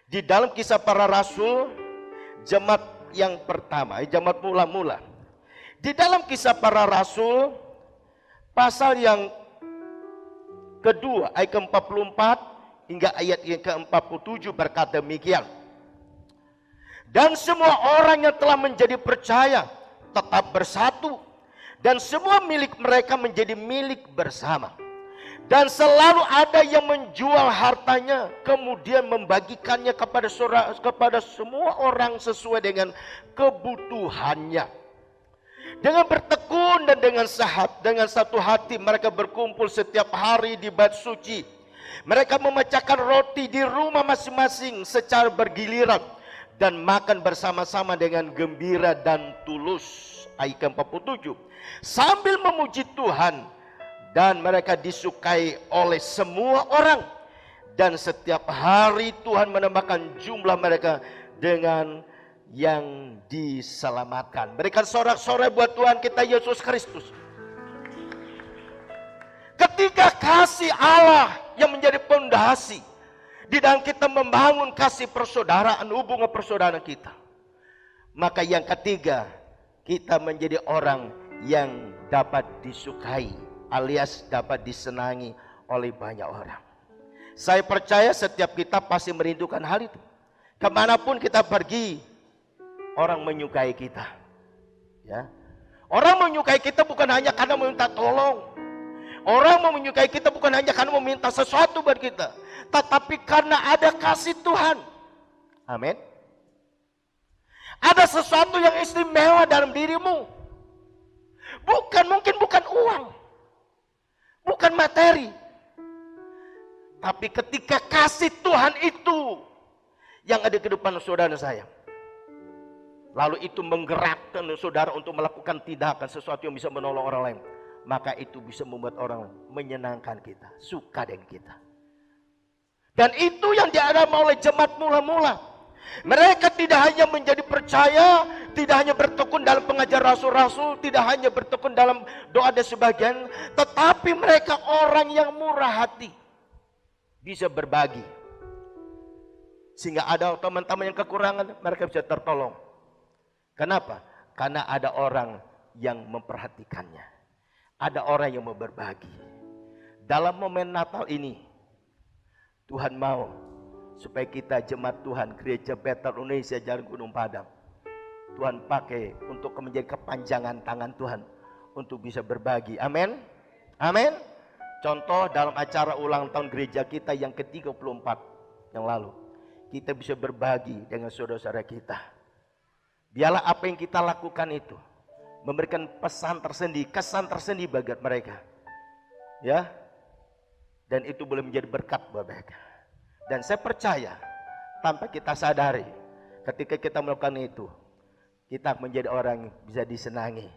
Di dalam Kisah Para Rasul, jemaat yang pertama, jemaat mula-mula. Di dalam Kisah Para Rasul, pasal yang kedua, ayat ke-44 hingga ayat yang ke-47 berkata demikian. Dan semua orang yang telah menjadi percaya tetap bersatu, dan semua milik mereka menjadi milik bersama. Dan selalu ada yang menjual hartanya, kemudian membagikannya kepada semua orang sesuai dengan kebutuhannya. Dengan bertekun dan dengan satu hati mereka berkumpul setiap hari di bait suci. Mereka memecahkan roti di rumah masing-masing secara bergiliran dan makan bersama-sama dengan gembira dan tulus. Ayat ke-47. Sambil memuji Tuhan, dan mereka disukai oleh semua orang. Dan setiap hari Tuhan menambahkan jumlah mereka dengan yang diselamatkan. Berikan sorak-sorai buat Tuhan kita Yesus Kristus. Ketika kasih Allah yang menjadi pondasi di dalam kita membangun kasih persaudaraan, hubungan persaudaraan kita, maka yang ketiga, kita menjadi orang yang dapat disukai alias dapat disenangi oleh banyak orang. Saya percaya setiap kita pasti merindukan hal itu. Kemanapun kita pergi, orang menyukai kita. Ya, orang menyukai kita bukan hanya karena meminta tolong. Orang menyukai kita bukan hanya karena meminta sesuatu buat kita, tetapi karena ada kasih Tuhan. Amin. Ada sesuatu yang istimewa dalam dirimu. Mungkin bukan uang, bukan materi, tapi ketika kasih Tuhan itu yang ada di depan saudara saya, lalu itu menggerakkan saudara untuk melakukan tindakan sesuatu yang bisa menolong orang lain, maka itu bisa membuat orang menyenangkan kita, suka dengan kita. Dan itu yang dialami oleh jemaat mula-mula. Mereka tidak hanya menjadi percaya, tidak hanya bertekun dalam pengajar rasul-rasul, tidak hanya bertekun dalam doa dan sebagian, tetapi mereka orang yang murah hati, bisa berbagi. Sehingga ada teman-teman yang kekurangan, mereka bisa tertolong. Kenapa? Karena ada orang yang memperhatikannya. Ada orang yang mau berbagi. Dalam momen Natal ini, Tuhan mau supaya kita jemaat Tuhan Gereja Bethel Indonesia Jalan Gunung Padang, Tuhan pakai untuk menjadi kepanjangan tangan Tuhan untuk bisa berbagi. Amin. Amin. Contoh dalam acara ulang tahun gereja kita yang ke-34 yang lalu, kita bisa berbagi dengan saudara-saudara kita. Biarlah apa yang kita lakukan itu memberikan pesan tersendiri, kesan tersendiri bagi mereka. Ya. Dan itu boleh menjadi berkat buat mereka. Dan saya percaya tanpa kita sadari, ketika kita melakukan itu, kita menjadi orang yang bisa disenangi.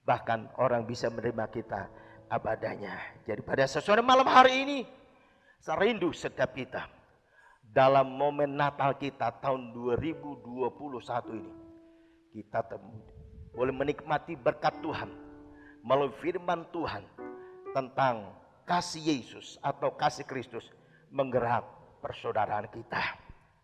Bahkan orang bisa menerima kita apa adanya. Jadi pada sesuatu malam hari ini, saya rindu setiap kita dalam momen Natal kita tahun 2021 ini, kita boleh menikmati berkat Tuhan melalui firman Tuhan tentang kasih Yesus atau kasih Kristus menggerak persaudaraan kita.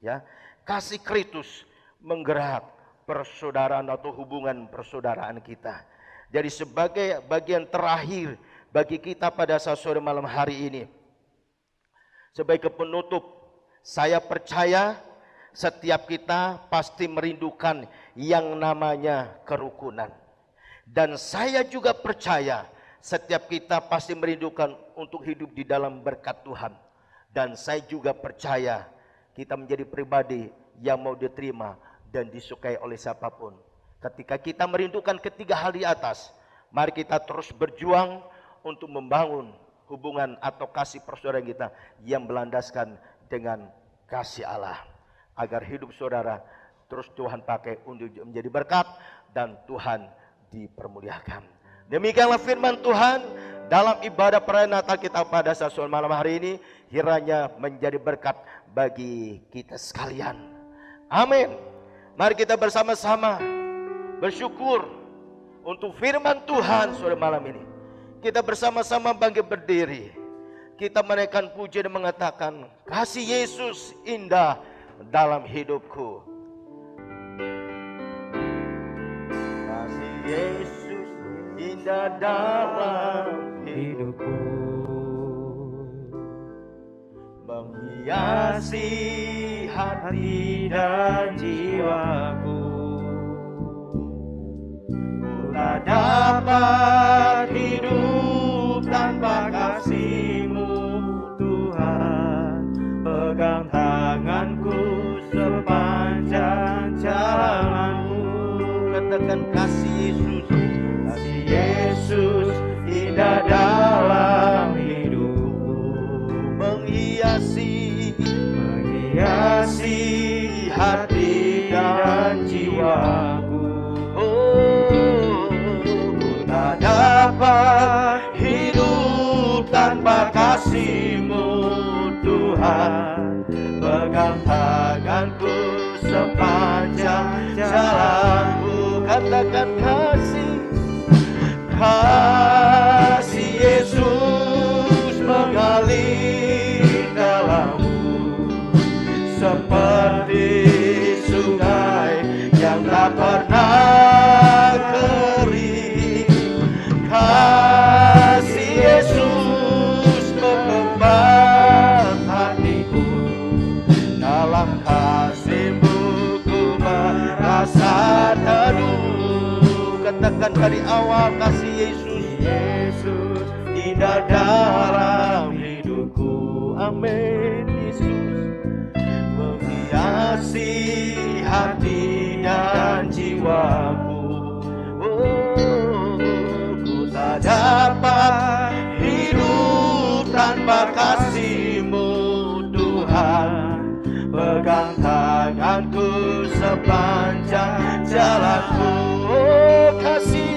Ya, kasih Kristus menggerak persaudaraan atau hubungan persaudaraan kita. Jadi sebagai bagian terakhir bagi kita pada sore malam hari ini, sebagai penutup, saya percaya setiap kita pasti merindukan yang namanya kerukunan. Dan saya juga percaya setiap kita pasti merindukan untuk hidup di dalam berkat Tuhan. Dan saya juga percaya kita menjadi pribadi yang mau diterima dan disukai oleh siapapun. Ketika kita merindukan ketiga hal di atas, mari kita terus berjuang untuk membangun hubungan atau kasih persaudaraan kita yang berlandaskan dengan kasih Allah. Agar hidup saudara terus Tuhan pakai untuk menjadi berkat dan Tuhan dipermuliakan. Demikianlah firman Tuhan dalam ibadah perayaan Natal kita pada sore malam hari ini. Kiranya menjadi berkat bagi kita sekalian. Amin. Mari kita bersama-sama bersyukur untuk firman Tuhan sore malam ini. Kita bersama-sama bangkit berdiri. Kita menaikkan puji dan mengatakan, kasih Yesus indah dalam hidupku. Kasih Yesus indah dalam hidupku, menghiasi hati dan jiwaku. Ku tak dapat hidup tanpa kasih-Mu, Tuhan, pegang tanganku sepanjang jalanku. katakan kasih Yesus. Kasih Yesus indah dalam hidupku, Menghiasi hati dan jiwaku. Oh, ku tak dapat hidup tanpa kasih-Mu, Tuhan, pegang tanganku sepanjang jalanku. Katakan kasih Yesus mengalir dalammu Seperti sungai yang tak pernah kering. Kasih Yesus mengembang hatiku, dalam kasih-Mu ku merasa teduh. Katakan dari awal, kasih Yesus indah dalam hidupku. Amin. Yesus menghiasi hati dan jiwaku. Oh, ku tak dapat hidup tanpa kasih-Mu, Tuhan. Pegang tanganku sepanjang jalanku. Oh, kasih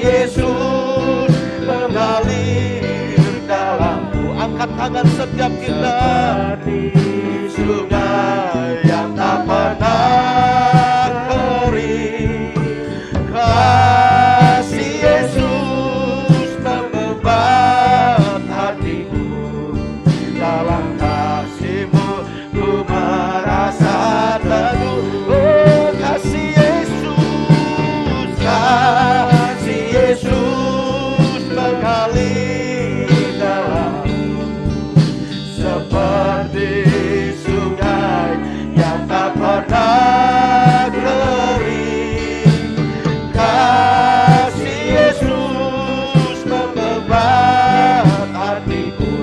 Yesus mengalir dalamku. Angkat tangan setiap kita. Seperti sungai yang tak pernah kering. Kasih Yesus membebat hatiku, dalam kasih-Mu ku merasa teduh. Oh, kasih Yesus mengalir dalamku, seperti sungai yang tak pernah kering. Kasih Yesus membebat hatiku,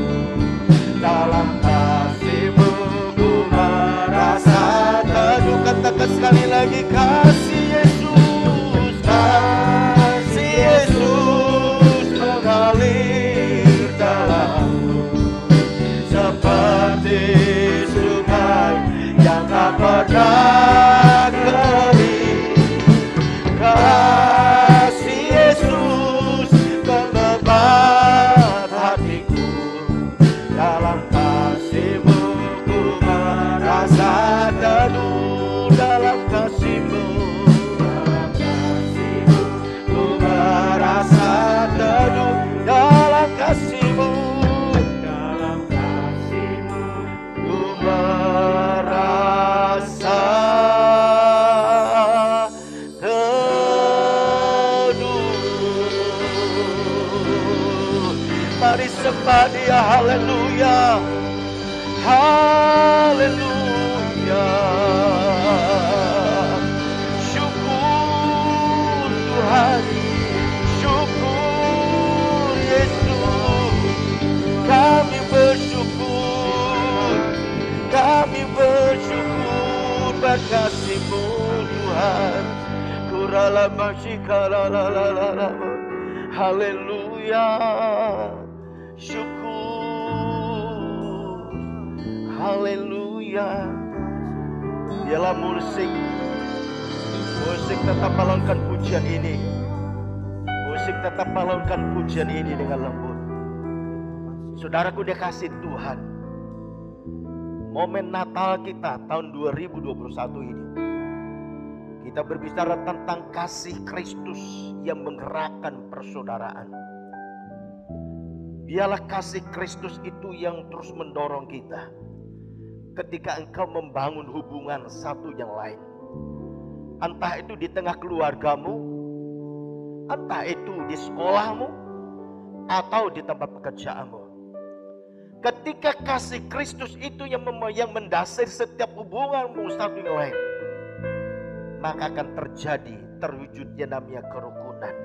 dalam kasih-Mu ku merasa teduh. Katakan sekali lagi, kasih Yesus mengalir dalamku, seperti sungai yang tak pernah kering. Kasih Yesus membebat hatiku, dalam kasih-Mu ku merasa teduh. Dalam kasih-Mu ku merasa teduh. Dalam kasih-Mu ku merasa teduh. Mari sembah Dia, haleluya, haleluya. Syukur Tuhan, syukur Yesus. Kami bersyukur berkasih-Mu Tuhan. Kurala masyikala, haleluya. Syukur, haleluya. Biarlah musik tetap balonkan pujian ini. Musik tetap balonkan pujian ini dengan lembut. Saudaraku dikasih Tuhan, momen Natal kita tahun 2021 ini, kita berbicara tentang kasih Kristus yang menggerakkan persaudaraan. Biarlah kasih Kristus itu yang terus mendorong kita ketika engkau membangun hubungan satu yang lain. Entah itu di tengah keluargamu, entah itu di sekolahmu, atau di tempat pekerjaanmu. Ketika kasih Kristus itu yang mendasari setiap hubunganmu satu yang lain, maka akan terjadi terwujudnya namanya kerukunan.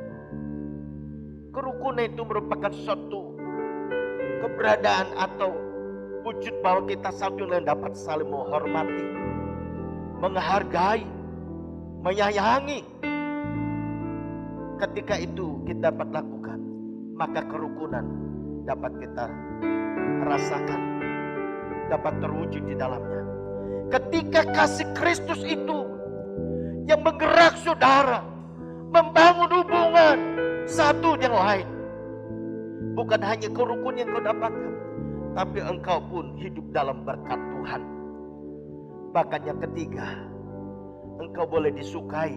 Kerukunan itu merupakan suatu keberadaan atau wujud bahwa kita satu yang lain dapat saling menghormati, menghargai, menyayangi. Ketika itu kita dapat lakukan, maka kerukunan dapat kita rasakan, dapat terwujud di dalamnya. Ketika kasih Kristus itu yang menggerak saudara, membangun hubungan satu yang lain. Bukan hanya kerukunan yang kau dapatkan, tapi engkau pun hidup dalam berkat Tuhan. Bahkan yang ketiga, engkau boleh disukai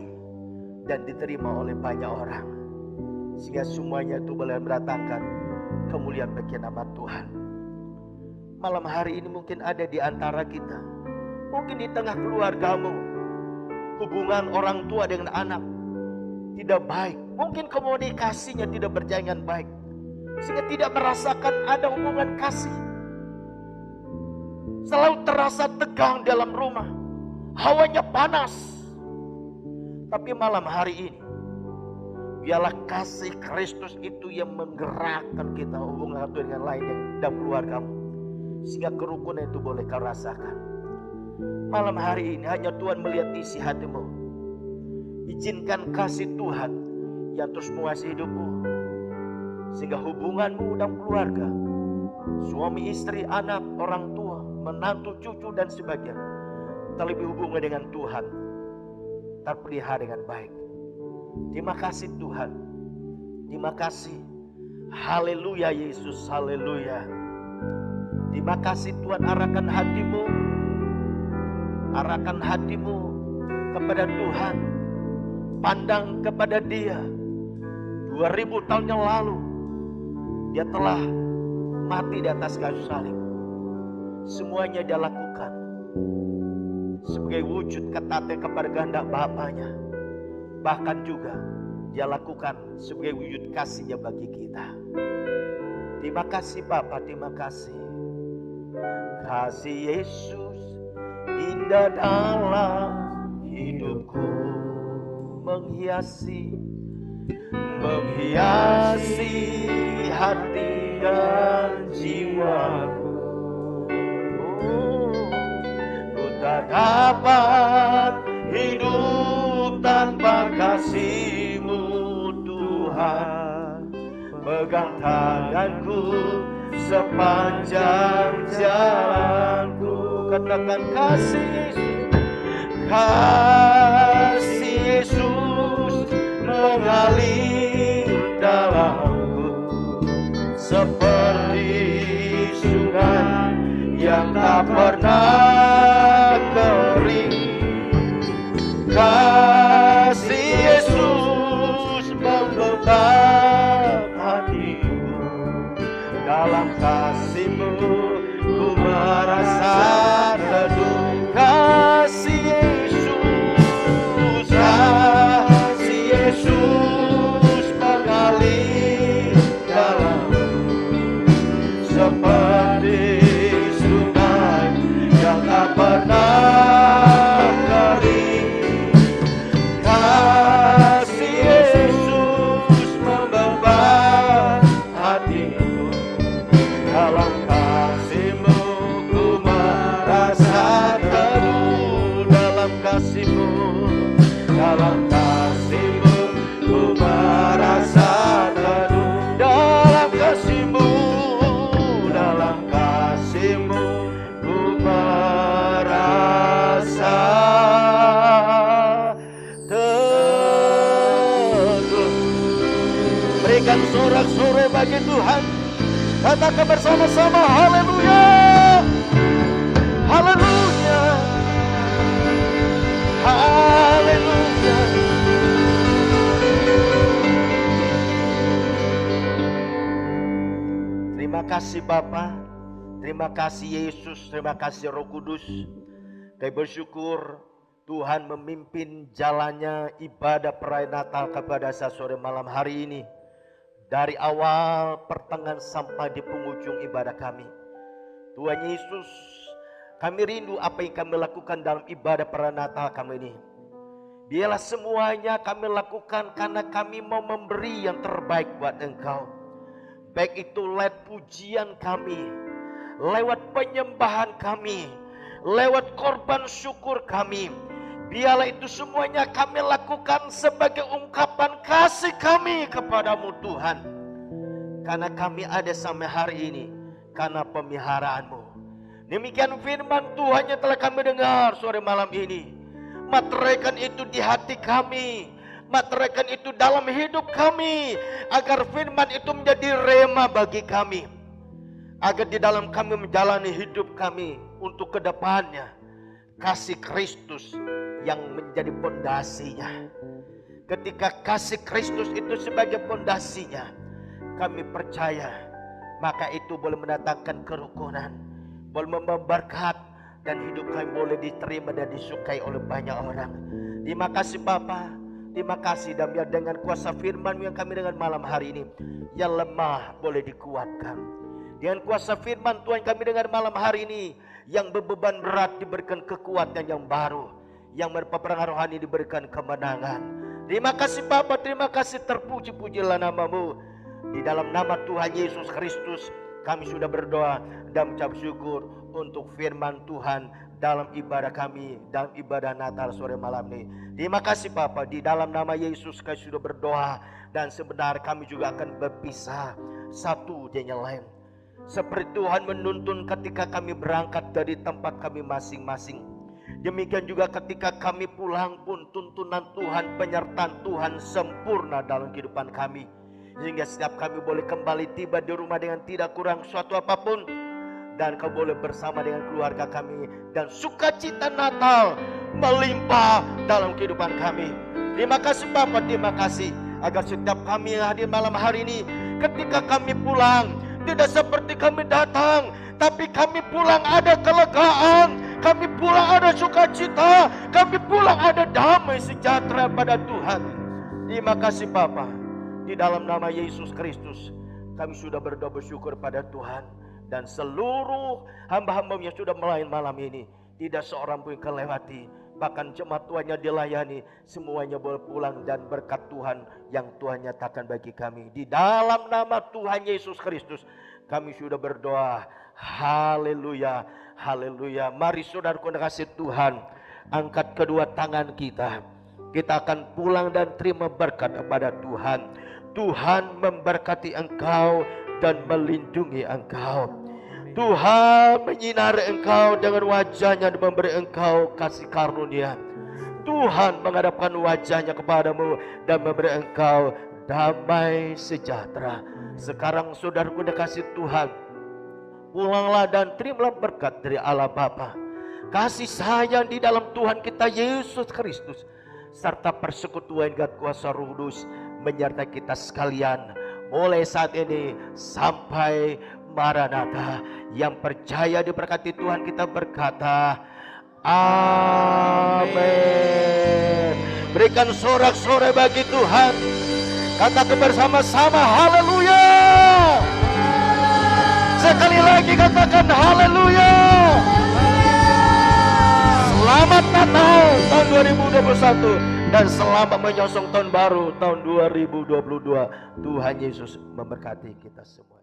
dan diterima oleh banyak orang, sehingga semuanya itu boleh mendatangkan kemuliaan bagi nama Tuhan. Malam hari ini mungkin ada di antara kita, mungkin di tengah keluargamu, hubungan orang tua dengan anak tidak baik. Mungkin komunikasinya tidak berjalan dengan baik, sehingga tidak merasakan ada hubungan kasih. Selalu terasa tegang dalam rumah, hawanya panas. Tapi malam hari ini, biarlah kasih Kristus itu yang menggerakkan kita hubungan satu dengan lain yang dalam keluargamu, sehingga kerukunan itu boleh kau rasakan. Malam hari ini hanya Tuhan melihat isi hatimu. Izinkan kasih Tuhan yang terus menguasai hidupmu, sehingga hubunganmu dalam keluarga, suami istri, anak, orang tua, menantu, cucu dan sebagainya, terlebih hubungan dengan Tuhan terpelihara dengan baik. Terima kasih Tuhan, terima kasih. Haleluya Yesus, haleluya. Terima kasih Tuhan, arahkan hatimu kepada Tuhan, pandang kepada Dia. 2000 tahun yang lalu Dia telah mati di atas kayu salib. Semuanya Dia lakukan sebagai wujud ketaatan kepada kehendak Bapanya. Bahkan juga Dia lakukan sebagai wujud kasih-Nya bagi kita. Terima kasih Bapa, terima kasih. Kasih Yesus indah dalam hidupku, menghiasi hati dan jiwaku. Ku tak dapat hidup tanpa kasih-Mu Tuhan. Pegang tanganku sepanjang jalanku. Katakan kasih Yesus mengalir dalamku seperti sungai yang tak pernah kering. Kasih Yesus menggenggam hatiku. Dalam kasih-Mu ku merasa teduh. Kasih Yesus mengalir dalamku seperti sungai yang tak pernah kering. Kasih Yesus membeban hatiku. Dalam kasih-Mu ku merasa teduh. Dalam kasih-Mu, dalam kasih-Mu ku merasa teduh. Dalam kasih-Mu, dalam kasih-Mu ku merasa teduh. Berikan sorak-sorai bagi Tuhan. Katakan bersama-sama, haleluya, haleluya, haleluya. Terima kasih Bapa, terima kasih Yesus, terima kasih Roh Kudus. Kami bersyukur Tuhan memimpin jalannya ibadah perayaan Natal kepada saya sore malam hari ini. Dari awal, pertengahan sampai di penghujung ibadah kami. Tuhan Yesus, kami rindu apa yang kami lakukan dalam ibadah perayaan Natal kami ini. Biarlah semuanya kami lakukan karena kami mau memberi yang terbaik buat Engkau. Baik itu lewat pujian kami, lewat penyembahan kami, lewat korban syukur kami. Biarlah itu semuanya kami lakukan sebagai ungkapan kasih kami kepadamu Tuhan. Karena kami ada sampai hari ini, karena pemeliharaan-Mu. Demikian firman Tuhan yang telah kami dengar sore malam ini. Materaikan itu di hati kami, materaikan itu dalam hidup kami, agar firman itu menjadi rema bagi kami, agar di dalam kami menjalani hidup kami untuk kedepannya kasih Kristus yang menjadi pondasinya. Ketika kasih Kristus itu sebagai pondasinya, kami percaya maka itu boleh mendatangkan kerukunan, boleh membawa berkat, dan hidup kami boleh diterima dan disukai oleh banyak orang. Terima kasih Bapa, terima kasih, dan biar dengan kuasa firman yang kami dengan malam hari ini, yang lemah boleh dikuatkan. Dengan kuasa firman Tuhan kami dengan malam hari ini, yang berbeban berat diberikan kekuatan yang baru, yang berpeperangan rohani diberikan kemenangan. Terima kasih Bapa, terima kasih, terpuji-pujilah nama-Mu. Di dalam nama Tuhan Yesus Kristus kami sudah berdoa dan mengucap syukur untuk firman Tuhan dalam ibadah kami, dalam ibadah Natal sore malam ini. Terima kasih Bapa, di dalam nama Yesus kami sudah berdoa, dan sebenarnya kami juga akan berpisah satu dengan lain. Seperti Tuhan menuntun ketika kami berangkat dari tempat kami masing-masing, demikian juga ketika kami pulang pun tuntunan Tuhan, penyertaan Tuhan sempurna dalam kehidupan kami. Sehingga setiap kami boleh kembali tiba di rumah dengan tidak kurang suatu apapun. Dan kau boleh bersama dengan keluarga kami, dan sukacita Natal melimpah dalam kehidupan kami. Terima kasih Bapa, terima kasih, agar setiap kami hadir malam hari ini, ketika kami pulang tidak seperti kami datang, tapi kami pulang ada kelegaan, kami pulang ada sukacita, kami pulang ada damai sejahtera pada Tuhan. Terima kasih Bapa. Di dalam nama Yesus Kristus kami sudah berdoa bersyukur pada Tuhan. Dan seluruh hamba-hamba yang sudah melayani malam ini, tidak seorang pun yang kelewati. Bahkan jemaat Tuhan yang dilayani, semuanya boleh pulang dan berkat Tuhan yang Tuhan nyatakan bagi kami. Di dalam nama Tuhan Yesus Kristus kami sudah berdoa. Haleluya, haleluya. Mari saudaraku yang kasih Tuhan, angkat kedua tangan kita. Kita akan pulang dan terima berkat kepada Tuhan. Tuhan memberkati engkau dan melindungi engkau. Tuhan menyinari engkau dengan wajahnya dan memberi engkau kasih karunia. Tuhan menghadapkan wajahnya kepadamu dan memberi engkau damai sejahtera. Sekarang saudaraku dikasih Tuhan, pulanglah dan terimalah berkat dari Allah Bapa, kasih sayang di dalam Tuhan kita Yesus Kristus, serta persekutuan dan kuasa Roh Kudus menyertai kita sekalian mulai saat ini sampai Maranatha. Yang percaya diberkati Tuhan kita berkata amin. Berikan sorak-sorai bagi Tuhan, katakan bersama-sama haleluya. Sekali lagi katakan haleluya. Selamat Natal tahun 2021 dan selamat menyongsong tahun baru tahun 2022. Tuhan Yesus memberkati kita semua.